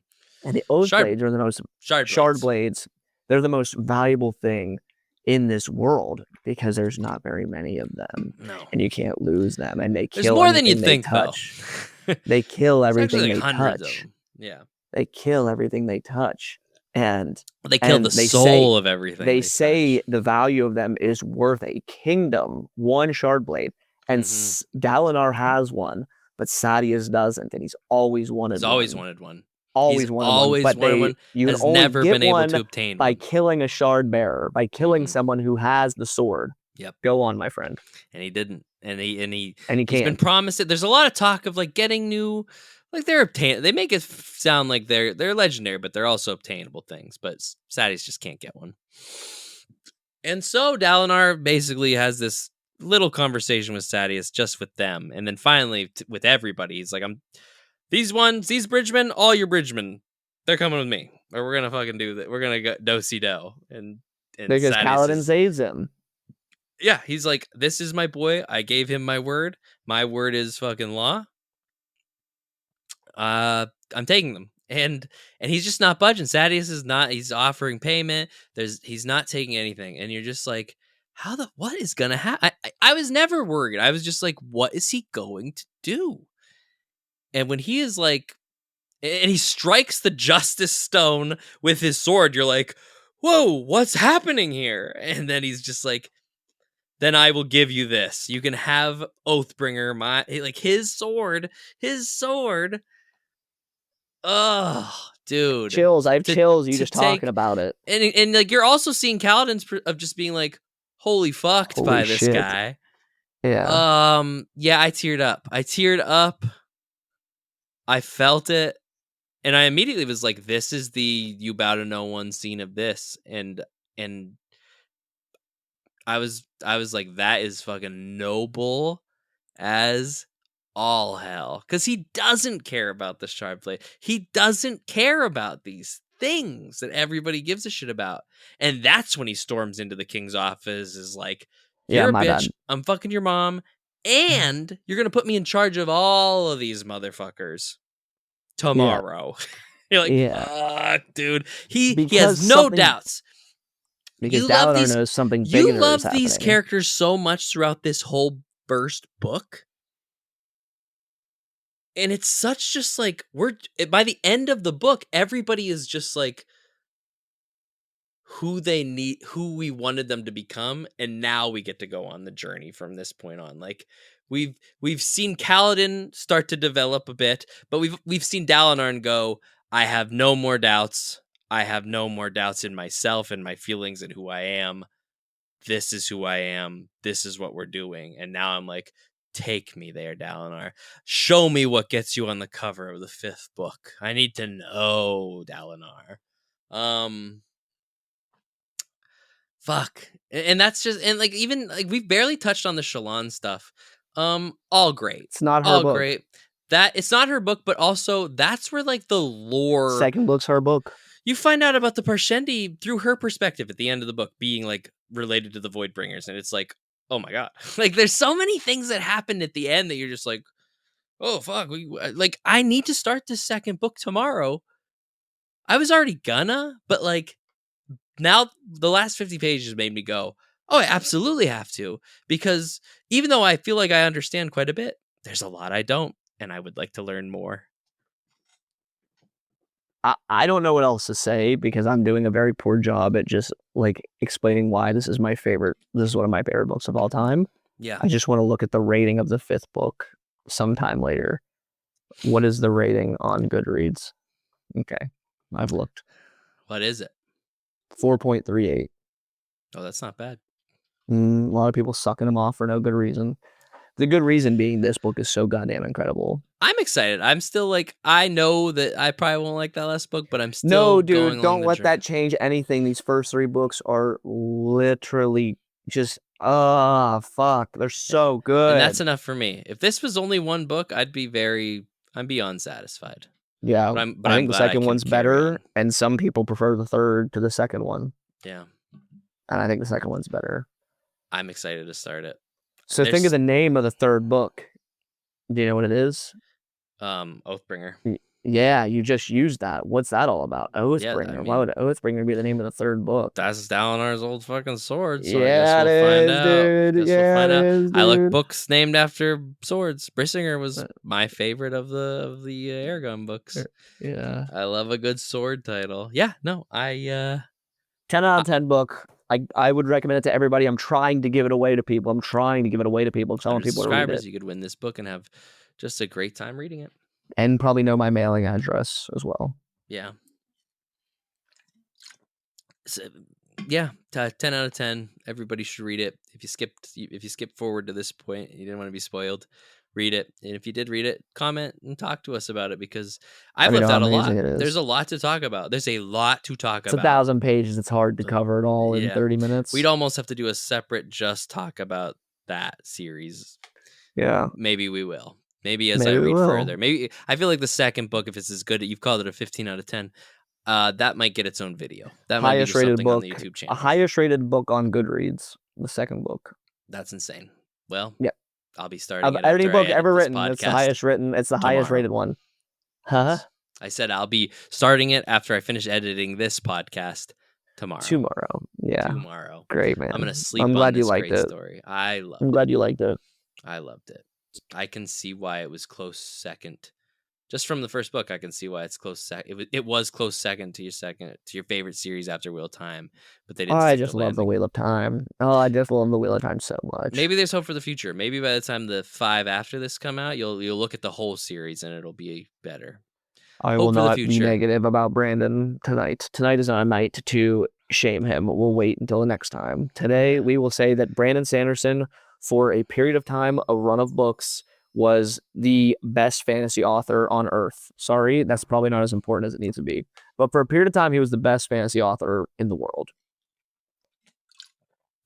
and the oath Shard blades are the most blades. blades. They're the most valuable thing in this world because there's not very many of them, No, and you can't lose them. And they there's kill more than you'd anything they think, though. touch. They kill There's everything actually like they hundreds of touch. them. Yeah, They kill everything they touch, and they kill the they soul say of everything. they They say touch. the value of them is worth a kingdom, one shard blade, and Mm-hmm. Dalinar has one, but Sadius doesn't, and he's always wanted He's one. always wanted one. He's Always wanted one, always but wanted one. you can Has only never get been able one to obtain by one. killing a shard bearer, by killing Mm-hmm. someone who has the sword. Yep. Go on, my friend. And he didn't. And he he's been can't. promised it. There's a lot of talk of like getting new, like they're obtain. They make it sound like they're legendary, but they're also obtainable things. But Sadius just can't get one. And so Dalinar basically has this little conversation with Sadius, just with them, and then finally with everybody. He's like, "I'm these bridgemen, all your bridgemen, they're coming with me, or we're gonna fucking do that. We're gonna go do-si-do." And Because Sadius Kaladin is, saves him. yeah, he's like, "This is my boy. I gave him my word. My word is fucking law. I'm taking them." And he's just not budging. Sadius is not. He's offering payment. He's not taking anything. And you're just like, what is gonna happen? I was never worried. I was just like, what is he going to do? And when he is like, and he strikes the Justice Stone with his sword, you're like, whoa, what's happening here? And then he's just like, then I will give you this. You can have Oathbringer, his sword. Oh, dude. Chills. I have To chills. You to just talking take about it. and like you're also seeing Kaladin's of just being like, holy fucked Holy by this shit. guy. Yeah. Yeah, I teared up. I felt it. And I immediately was like, this is the you bow to no one scene of this. And I was like, that is fucking noble as all hell. Because he doesn't care about the shard blade. He doesn't care about these things that everybody gives a shit about. And that's when he storms into the king's office, is like, Yeah, you're a my bitch, bad. I'm fucking your mom, and you're gonna put me in charge of all of these motherfuckers Yeah. tomorrow. You're like, Yeah. fuck, dude. He has Because no something doubts. because Dalinar knows something bigger You is love these happening. characters so much throughout this whole first book. And it's such just like, by the end of the book, everybody is just like who we wanted them to become, and now we get to go on the journey from this point on. Like we've seen Kaladin start to develop a bit, but we've seen Dalinar go, I have no more doubts. I have no more doubts in myself and my feelings and who I am. This is who I am. This is what we're doing. And now I'm like, take me there, Dalinar. Show me what gets you on the cover of the 5th book. I need to know, Dalinar. Fuck. And that's just, and like, even like we've barely touched on the Shallan stuff. All great. It's not her All book. great. That it's not her book, but also that's where like the lore, Second book's her book. you find out about the Parshendi through her perspective at the end of the book, being like related to the Voidbringers, and it's like, oh my god. Like there's so many things that happened at the end that you're just like, oh fuck, like I need to start this second book tomorrow. I was already gonna, but like now the last 50 pages made me go, oh, I absolutely have to, because even though I feel like I understand quite a bit, there's a lot I don't, and I would like to learn more. I don't know what else to say because I'm doing a very poor job at just like explaining why this is my favorite. This is one of my favorite books of all time. Yeah. I just want to look at the rating of the 5th book sometime later. What is the rating on Goodreads? Okay, I've looked. What is it? 4.38. Oh, that's not bad. A lot of people sucking them off for no good reason. The good reason being this book is so goddamn incredible. I'm excited. I'm still like, I know that I probably won't like that last book, but I'm still No, going dude, along don't the let journey. that change anything. These first 3 books are literally just fuck. They're so good. And that's enough for me. If this was only one book, I'm beyond satisfied. Yeah, But I I'm think the glad I second can one's carry better, on. and some people prefer the third to the second one. Yeah. And I think the second one's better. I'm excited to start it. So think of the name of the 3rd book. Do you know what it is? Oathbringer. Yeah, you just used that. What's that all about? Oathbringer. I mean, Why would Oathbringer be the name of the 3rd book? That's Dalinar's old fucking sword, so Yeah, I guess we'll find out. dude. Yeah, it is, I like dude. books named after swords. Brissinger was my favorite of the Airgun books. Yeah. I love a good sword title. Yeah, no, 10 out of 10 book. I would recommend it to everybody. I'm trying to give it away to people. I'm trying to give it away to people. Telling people to read subscribers, it. you could win this book and have just a great time reading it. And probably know my mailing address as well. Yeah. So, yeah, 10 out of 10. Everybody should read it. If you skipped forward to this point, you didn't want to be spoiled, read it. And if you did read it, comment and talk to us about it, because I've left out a lot. There's a lot to talk about. There's a lot to talk about. It's 1,000 pages. It's hard to cover it all in 30 minutes. We'd almost have to do a separate just talk about that series. Yeah. Maybe we will. Maybe I read further. Maybe I feel like the second book, if it's as good, you've called it a 15 out of 10. That might get its own video. That might be something on the YouTube channel. A highest rated book on Goodreads. The second book. That's insane. Well, yeah, I'll be starting it. Any book ever written. Podcast. It's the highest written. It's the highest rated one. Huh? I said I'll be starting it after I finish editing this podcast tomorrow. Yeah. Tomorrow. Great, man. I'm gonna sleep. I'm glad on this you liked great it. Story. I'm glad you liked it. I loved it. I can see why it was close second. Just from the first book, I can see why it's close second. It was close second to your favorite series after Wheel of Time, but they didn't. I just love the Wheel of Time. Oh, I just love the Wheel of Time so much. Maybe there's hope for the future. Maybe by the time the 5 after this come out, you'll look at the whole series and it'll be better. I will not be negative about Brandon tonight. Tonight is not a night to shame him. We'll wait until the next time. Today, we will say that Brandon Sanderson, for a period of time, a run of books, was the best fantasy author on earth. Sorry, that's probably not as important as it needs to be. But for a period of time, he was the best fantasy author in the world.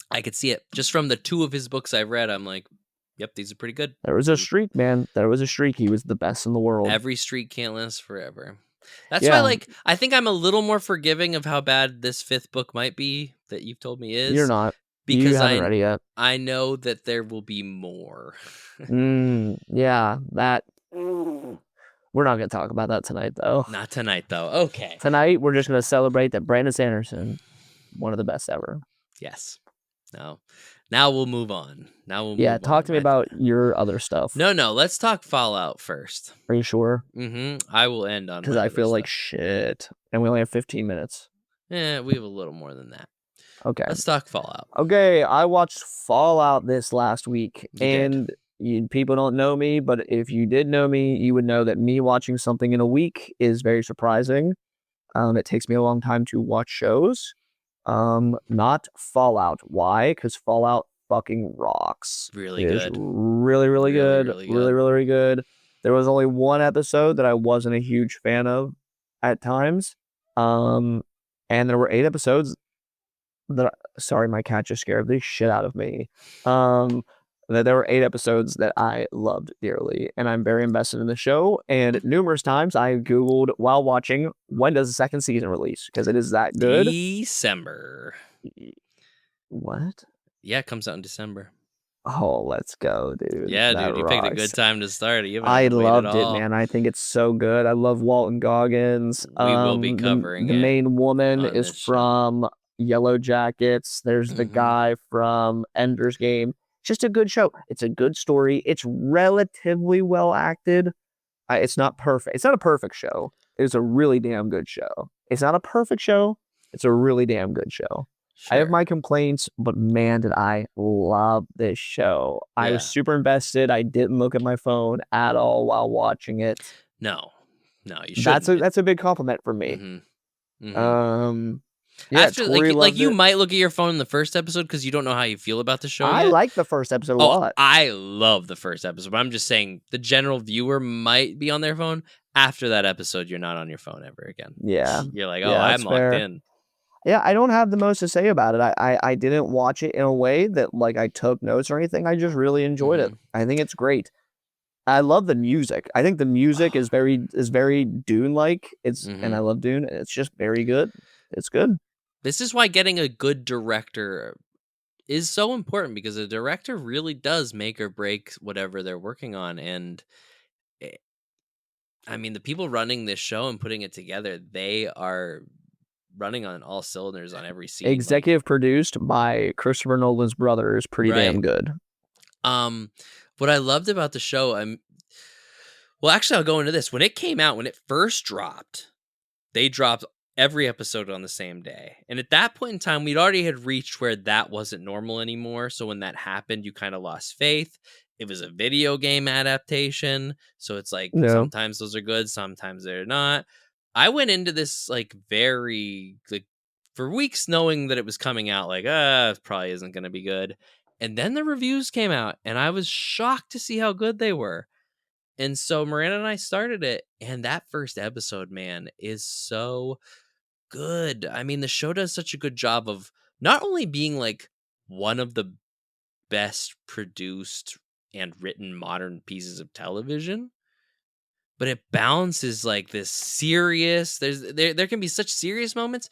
I could see it. Just from the 2 of his books I've read, I'm like, yep, these are pretty good. There was a streak, man. There was a streak. He was the best in the world. Every streak can't last forever. That's why, I think I'm a little more forgiving of how bad this 5th book might be that you've told me is. You're not. Because you haven't read it yet. I know that there will be more. Yeah, that. We're not going to talk about that tonight, though. Not tonight, though. Okay. Tonight, we're just going to celebrate that Brandon Sanderson, one of the best ever. Yes. Now we'll move on. Talk to me about your other stuff. No. Let's talk Fallout first. Are you sure? I will end on because I feel like shit, and we only have 15 minutes. Yeah, we have a little more than that. Okay. Let's talk Fallout. Okay, I watched Fallout this last week, people don't know me, but if you did know me, you would know that me watching something in a week is very surprising. It takes me a long time to watch shows. Not Fallout. Why? Because Fallout fucking rocks. Really good. Really, really good. Really, really good. There was only one episode that I wasn't a huge fan of at times. And there were 8 episodes sorry, my cat just scared the shit out of me. That there were 8 episodes that I loved dearly, and I'm very invested in the show. And numerous times I Googled while watching, when does the second season release? Because it is that good. December. What? Yeah, it comes out in December. Oh, let's go, dude. Yeah, That dude, you picked a good rocks. time to start. You haven't had I to wait at loved it, all. man. I think it's so good. I love Walton Goggins. We will be covering The it main woman on is this show. from Yellow Jackets. There's the Hmm. guy from Ender's Game. Just a good show. It's a good story. It's relatively well acted. It's not perfect. It's not a perfect show. It's a really damn good show. It's not a perfect show. It's a really damn good show. I have Sure. my complaints, but man, did I love this show. I was Yeah. super invested. I didn't look at my phone at all while watching it. No. No, you That's shouldn't. a big compliment for me. Hmm. Hmm. Um, yeah, After Tori like loved you it. might look at your phone in the first episode because you don't know how you feel about the show I yet. like the first episode a Oh, lot. I love the first episode, but I'm just saying the general viewer might be on their phone. After that episode, you're not on your phone ever again. Yeah, You're like, oh, yeah, I'm that's locked fair. in. Yeah, I don't have the most to say about it. I didn't watch it in a way that like I took notes or anything. I just really enjoyed it. Hmm. I think it's great. I love the music. I think the music is very Dune like. And Hmm. I love Dune. And it's just very good. It's good. This is why getting a good director is so important because a director really does make or break whatever they're working on. And eh, I mean, the people running this show and putting it together, they are running on all cylinders on every scene. Like, Executive produced by Christopher Nolan's brother is pretty right. damn good. What I loved about the show, well, actually, I'll go into this. When it came out, when it first dropped, they dropped every episode on the same day. And at that point in time, we'd already had reached where that wasn't normal anymore. So when that happened, you kind of lost faith. It was a video game adaptation. So it's like No. sometimes those are good, sometimes they're not. I went into this like very like for weeks knowing that it was coming out like, it probably isn't going to be good. And then the reviews came out and I was shocked to see how good they were. And so Miranda and I started it, and that first episode, man, is so good. I mean, the show does such a good job of not only being like one of the best produced and written modern pieces of television, but it balances like this serious. There can be such serious moments,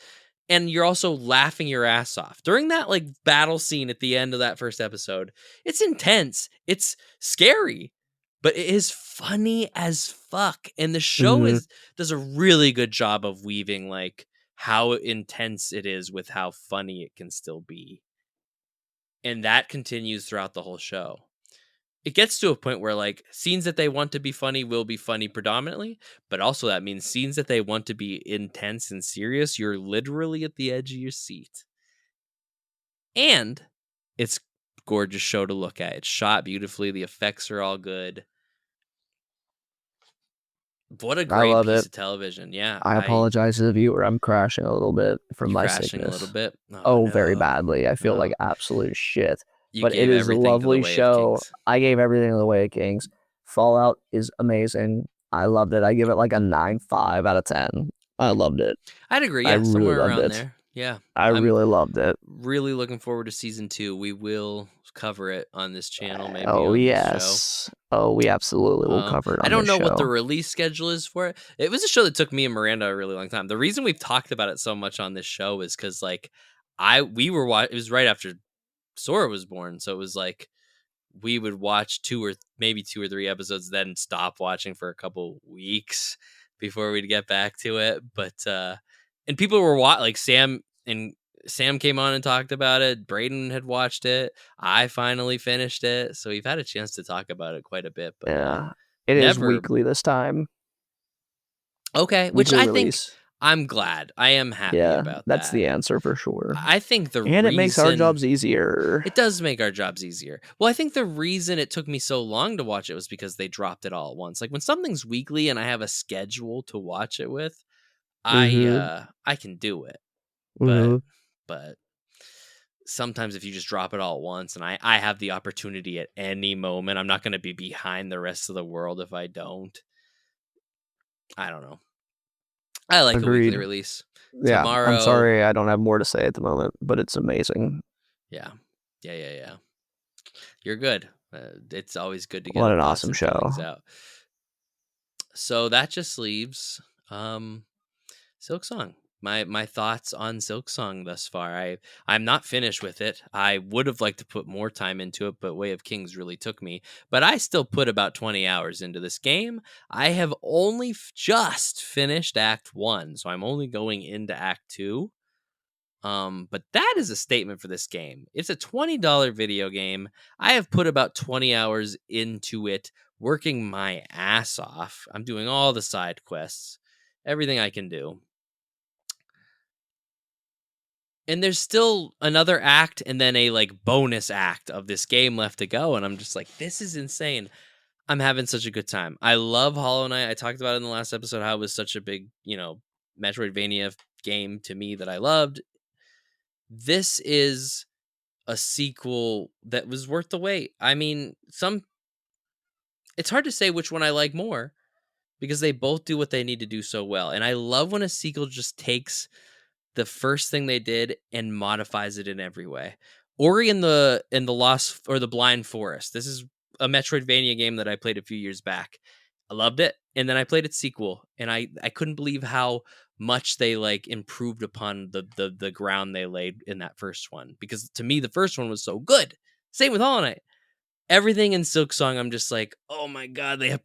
and you're also laughing your ass off during that like battle scene at the end of that first episode. It's intense. It's scary, but it is funny as fuck. And the show Hmm. is does a really good job of weaving like how intense it is with how funny it can still be. And that continues throughout the whole show. It gets to a point where like scenes that they want to be funny will be funny predominantly, but also that means scenes that they want to be intense and serious, you're literally at the edge of your seat. And it's gorgeous show to look at. It's shot beautifully, the effects are all good. What a I great love piece it. of television. Yeah, I apologize to the viewer. I'm crashing a little bit from you my crashing a little sickness. bit. Oh Oh, very no. badly. I feel like Oh, absolute shit. you But it gave is a everything to the lovely Way of show. Kings. I gave everything away at Kings. Fallout is amazing. I loved it. I give it like a 9.5 out of 10. I loved it. I'd agree. I Yeah, really somewhere loved around it. there. Yeah, I I'm really loved it. really looking forward to season 2. We will cover it on this channel, maybe Oh, on this show. yes. Oh, we absolutely will cover it I on don't this know what the show. release schedule is for it. It was a show that took me and Miranda a really long time. The reason we've talked about it so much on this show is because like we were it was right after Sora was born, so it was like we would watch maybe 2 or 3 episodes, then stop watching for a couple weeks before we'd get back to it. But and people were like Sam came on and talked about it. Braden had watched it. I finally finished it, so we've had a chance to talk about it quite a bit. But Yeah. It is never weekly this time. okay, which Weekly I think release. I'm glad. I am happy Yeah, about that's that. the answer for sure. I think the And it makes our reason jobs easier. it does make our jobs easier. Well, I think the reason it took me so long to watch it was because they dropped it all at once. Like when something's weekly and I have a schedule to watch it with, Mm-hmm. I can do it. But Mm-hmm. but sometimes if you just drop it all at once and I have the opportunity at any moment, I'm not going to be behind the rest of the world if I don't. I don't know. I like a weekly Agreed. release. Yeah, I'm Tomorrow, sorry I don't have more to say at the moment, but it's amazing. yeah. Yeah. You're good. It's always good to get What our an thoughts awesome and feelings show. out. So that just leaves Silk Song. my thoughts on Silksong thus far. I'm not finished with it. I would have liked to put more time into it, but Way of Kings really took me. But I still put about 20 hours into this game. I have only just finished Act 1, so I'm only going into Act 2. But that is a statement for this game. It's a $20 video game. I have put about 20 hours into it, working my ass off. I'm doing all the side quests, everything I can do. And there's still another act and then a like bonus act of this game left to go, and I'm just like, this is insane. I'm having such a good time. I love Hollow Knight. I talked about it in the last episode how it was such a big, Metroidvania game to me that I loved. This is a sequel that was worth the wait. I mean, it's hard to say which one I like more because they both do what they need to do so well. And I love when a sequel just takes the first thing they did and modifies it in every way. Ori in the Lost or the Blind Forest. This is a Metroidvania game that I played a few years back. I loved it, and then I played its sequel, and I couldn't believe how much they like improved upon the ground they laid in that first one. Because to me, the first one was so good. Same with Hollow Knight. Everything in Silksong, I'm just like, oh my god, they have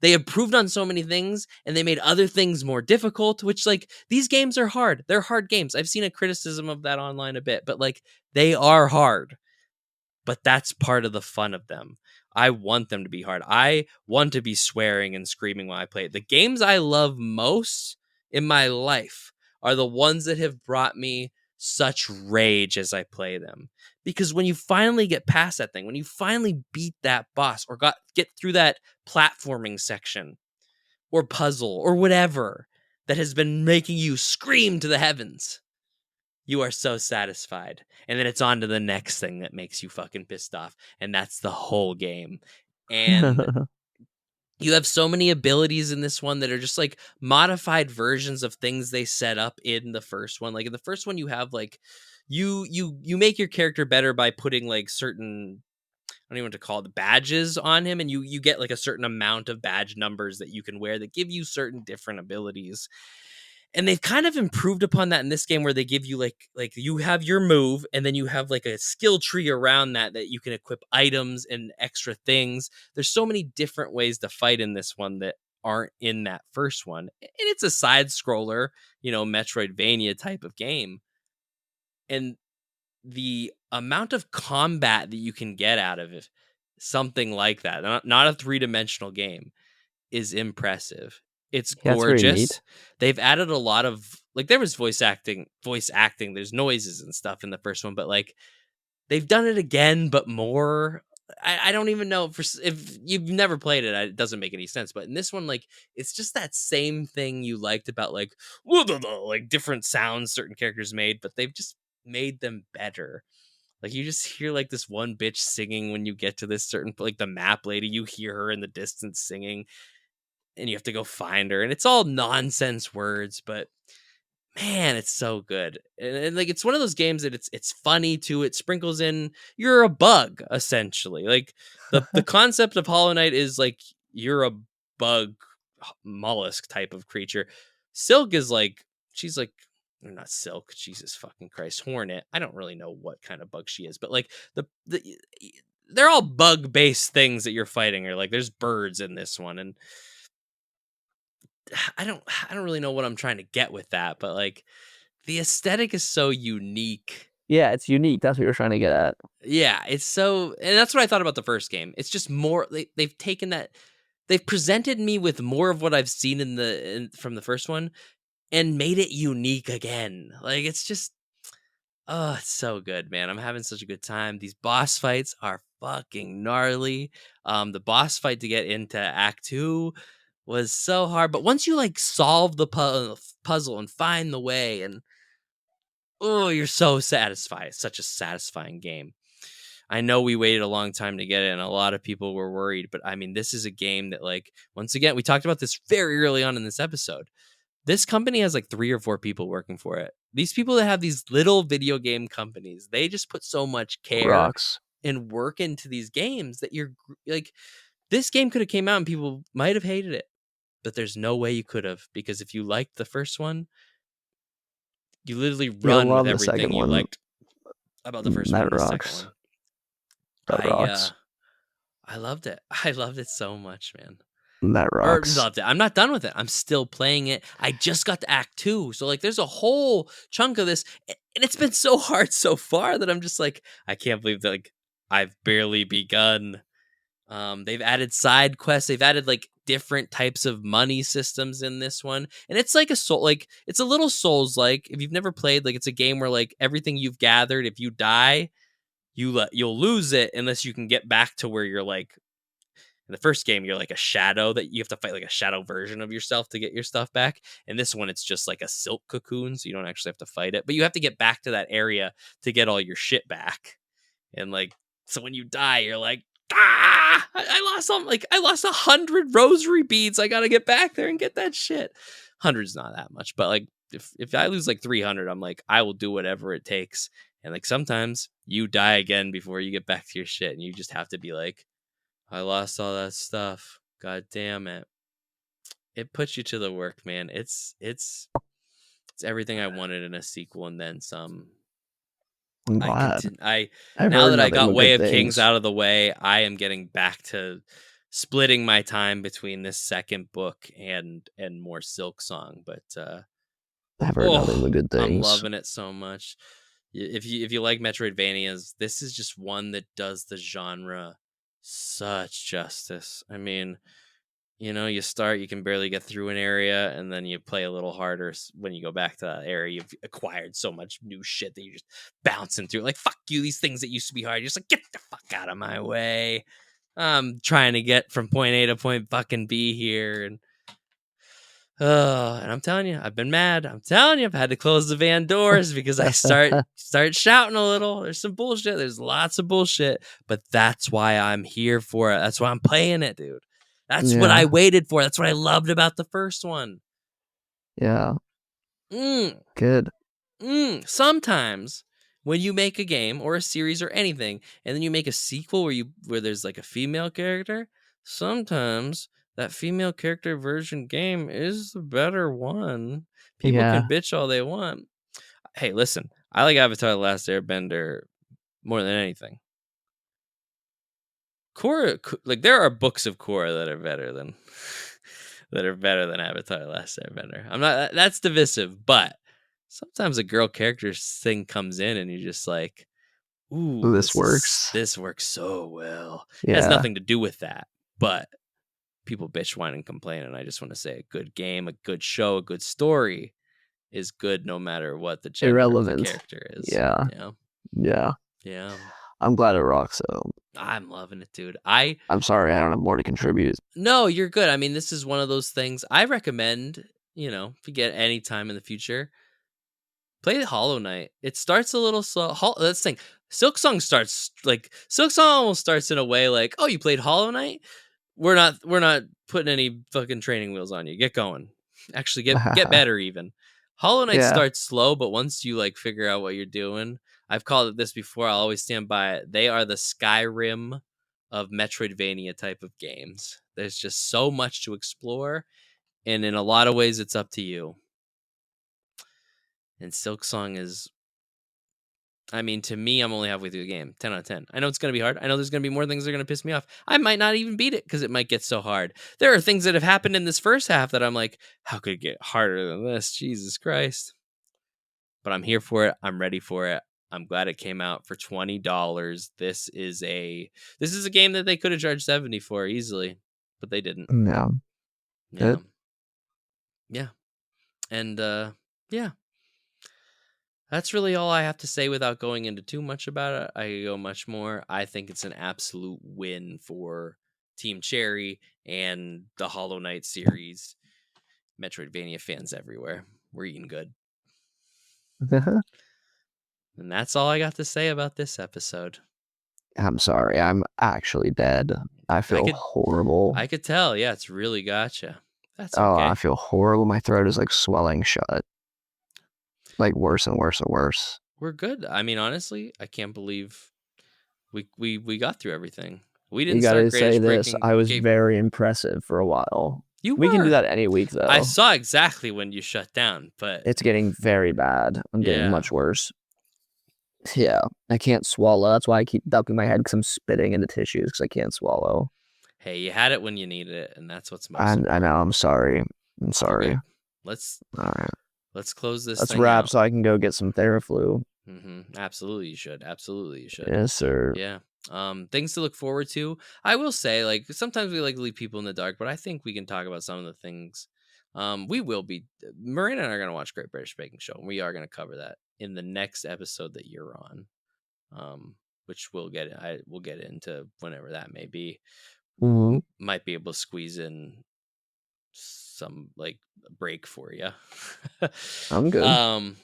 they improved on so many things, and they made other things more difficult. Which like these games are hard. They're hard games. I've seen a criticism of that online a bit, but like they are hard. But that's part of the fun of them. I want them to be hard. I want to be swearing and screaming while I play it. The games I love most in my life are the ones that have brought me such rage as I play them. Because when you finally get past that thing, when you finally beat that boss or get through that platforming section or puzzle or whatever that has been making you scream to the heavens, you are so satisfied. And then it's on to the next thing that makes you fucking pissed off. And that's the whole game. And you have so many abilities in this one that are just like modified versions of things they set up in the first one. Like in the first one, you have like you make your character better by putting like certain, I don't even know what to call it, badges on him, and you get like a certain amount of badge numbers that you can wear that give you certain different abilities. And they've kind of improved upon that in this game where they give you like you have your move and then you have like a skill tree around that you can equip items and extra things. There's so many different ways to fight in this one that aren't in that first one. And it's a side scroller, Metroidvania type of game. And the amount of combat that you can get out of it, something like that, not a three-dimensional game, is impressive. It's Yeah, that's very gorgeous. neat. They've added a lot of like there was voice acting, there's noises and stuff in the first one, but like they've done it again but more. I don't even know if you've never played it, it doesn't make any sense. But in this one, like it's just that same thing you liked about like like different sounds certain characters made, but they've just made them better. Like you just hear like this one bitch singing when you get to this certain like the map lady, you hear her in the distance singing and you have to go find her, and it's all nonsense words, but man, it's so good. And like it's one of those games that it's funny too. It sprinkles in you're a bug essentially. Like the concept of Hollow Knight is like you're a bug mollusk type of creature. Silk is like she's like or not Silk, Jesus fucking Christ, Hornet. I don't really know what kind of bug she is, but like the they're all bug based things that you're fighting, or like there's birds in this one, and I don't really know what I'm trying to get with that, but like the aesthetic is so unique. Yeah, it's unique. That's what you're trying to get at. Yeah, it's so, and that's what I thought about the first game. It's just more they've taken that, they've presented me with more of what I've seen from the first one and made it unique again. Like it's just oh, it's so good, man. I'm having such a good time. These boss fights are fucking gnarly. The boss fight to get into Act 2 was so hard, but once you like solve the puzzle and find the way, and oh, you're so satisfied. It's such a satisfying game. I know we waited a long time to get it, and a lot of people were worried, but I mean, this is a game that, like, once again, we talked about this very early on in this episode. This company has like 3 or 4 people working for it. These people that have these little video game companies, they just put so much care Rocks. and work into these games that you're like, this game could have came out and people might have hated it, that there's no way you could have, because if you liked the first one, you literally You'll run with love the second everything you one. liked about the first one That and the second rocks. one. That rocks. I loved it. I loved it so much, man. That Or rocks. loved it. I'm not done with it. I'm still playing it. I just got to Act 2. So like there's a whole chunk of this, and it's been so hard so far that I'm just like, I can't believe that like I've barely begun. They've added side quests. They've added like different types of money systems in this one, and it's like it's a little Souls like. If you've never played, like it's a game where like everything you've gathered, if you die, you'll lose it unless you can get back to where you're like. In the first game, you're like a shadow that you have to fight like a shadow version of yourself to get your stuff back. And this one, it's just like a silk cocoon, so you don't actually have to fight it, but you have to get back to that area to get all your shit back. And like, so when you die, you're like, I lost some, like I lost 100 rosary beads. I gotta get back there and get that shit. 100's not that much, but like if I lose like 300, I'm like, I will do whatever it takes. And like sometimes you die again before you get back to your shit, and you just have to be like, I lost all that stuff. God damn it. It puts you to the work, man. It's everything I wanted in a sequel and then some. I'm glad. I've Now heard that I nothing got but Way good of Kings things. out of the way, I am getting back to splitting my time between this second book and more Silksong. But I've heard nothing but good I'm things. loving it so much. If you like Metroidvanias, this is just one that does the genre such justice. I mean, you start, you can barely get through an area, and then you play a little harder when you go back to that area. You've acquired so much new shit that you're just bouncing through. Like, fuck you, these things that used to be hard. You're just like, get the fuck out of my way. I'm trying to get from point A to point fucking B here. And I'm telling you, I've been mad. I'm telling you, I've had to close the van doors because I start shouting a little. There's some bullshit. There's lots of bullshit, but that's why I'm here for it. That's why I'm playing it, dude. That's what I Yeah. waited for. That's what I loved about the first one. Yeah. Mm, Good. Sometimes when you make a game or a series or anything, and then you make a sequel where there's like a female character, sometimes that female character version game is the better one. People can Yeah. bitch all they want. Hey, listen, I like Avatar: The Last Airbender more than anything. Korra, like there are books of Korra that are better than Avatar: The Last Airbender. I'm not. That's divisive, but sometimes a girl character thing comes in, and you're just like, "Ooh, This works. this works so well." It has Yeah. nothing to do with that, but people bitch, whine, and complain, and I just want to say, a good game, a good show, a good story is good no matter what the gender of the Irrelevant. character is. Yeah. Yeah, Yeah. yeah. I'm glad it rocks though. I'm loving it, dude. I'm sorry I don't have more to contribute. No, you're good. I mean, this is one of those things I recommend, if you get any time in the future, play Hollow Knight. It starts a little slow. That's the thing. Silksong almost starts in a way like, oh, you played Hollow Knight? We're not putting any fucking training wheels on you. Get going. Actually, get better even. Hollow Knight Yeah. starts slow, but once you like figure out what you're doing, I've called it this before. I'll always stand by it. They are the Skyrim of Metroidvania type of games. There's just so much to explore, and in a lot of ways, it's up to you. And Silksong is, I mean, to me, I'm only halfway through the game. 10 out of 10. I know it's going to be hard. I know there's going to be more things that are going to piss me off. I might not even beat it because it might get so hard. There are things that have happened in this first half that I'm like, how could it get harder than this? Jesus Christ. But I'm here for it. I'm ready for it. I'm glad it came out for $20. This is a game that they could have charged $70 for easily, but they didn't. Yeah. Yeah. Good. Yeah. And yeah. That's really all I have to say without going into too much about it. I could go much more. I think it's an absolute win for Team Cherry and the Hollow Knight series. Metroidvania fans everywhere. We're eating good. And that's all I got to say about this episode. I'm sorry. I'm actually dead. I feel horrible. I could tell. Yeah, it's really gotcha. That's Oh, okay. I feel horrible. My throat is like swelling shut. Like worse and worse and worse. We're good. I mean, honestly, I can't believe we got through everything. We You didn't gotta start say Greatest this. Breaking I was Game. very impressive for a while. You We can do were. that any week though. I saw exactly when you shut down, but It's getting very bad. I'm getting Yeah. much worse. Yeah, I can't swallow. That's why I keep ducking my head because I'm spitting into tissues because I can't swallow. hey, you had it when you needed it, and that's what's most I important. know. I'm sorry. I'm You're sorry. good. Let's All right. close this Let's thing wrap out. so I can go get some Theraflu. Absolutely, you should. Absolutely, you should. Yes, sir. Yeah. Things to look forward to. I will say, like, sometimes we like to leave people in the dark, but I think we can talk about some of the things. We will be. Marina and I are gonna watch Great British Baking Show, and we are gonna cover that in the next episode that you're on. Which we'll get into whenever that may be. Mhm. Might be able to squeeze in some like break for you. I'm good. I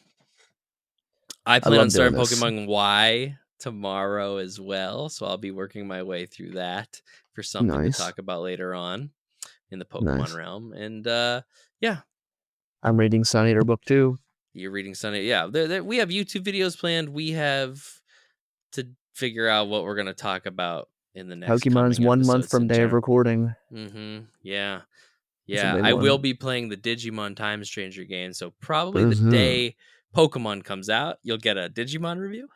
I plan on love doing starting this. Pokemon Y tomorrow as well, so I'll be working my way through that for something to Nice. talk about later on in the Pokemon Nice. realm. And yeah, I'm reading Sun Eater book 2. you're reading Sunday. Yeah, we have YouTube videos planned. We have to figure out what we're gonna talk about in the next Pokemon's coming 1 month episodes from in day of general. recording. Yeah. It's a Yeah, big I will one. be playing the Digimon Time Stranger game, so probably the Mhm. day Pokemon comes out, you'll get a Digimon review,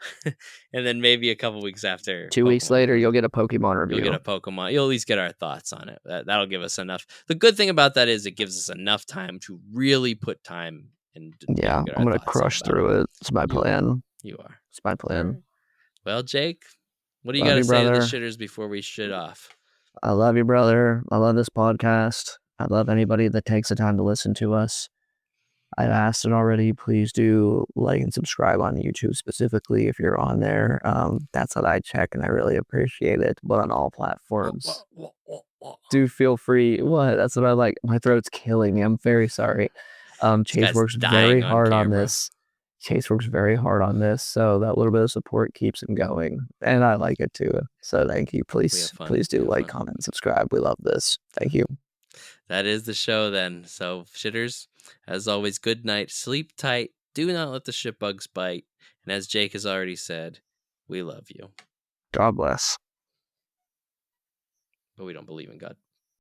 and then maybe a couple weeks after 2 weeks Pokemon later, comes you'll out, get a Pokemon you'll get review. a Pokemon. You'll at least get our thoughts on it. That'll give us enough. The good thing about that is it gives us enough time to really put time and Yeah, get I'm our gonna thoughts in crush about it. through it. It's my You are. plan. You are. It's my All plan. right. Well, Jake, what do you Love got to you, say to the brother. shitters before we shit off? I love you, brother. I love this podcast. I love anybody that takes the time to listen to us. I've asked it already. Please do like and subscribe on YouTube specifically if you're on there. That's what I check, and I really appreciate it. But on all platforms, do feel free. What? That's what I like. My throat's killing me. I'm very sorry. This Chase guy's works dying very on hard on camera. this. Chase works very hard on this, so that little bit of support keeps him going, and I like it too. So thank you. Please do like, comment, and subscribe. We love this. Thank you. That is the show then. So, shitters, as always, good night. Sleep tight. Do not let the shitbugs bite. And as Jake has already said, we love you. God bless. But we don't believe in God.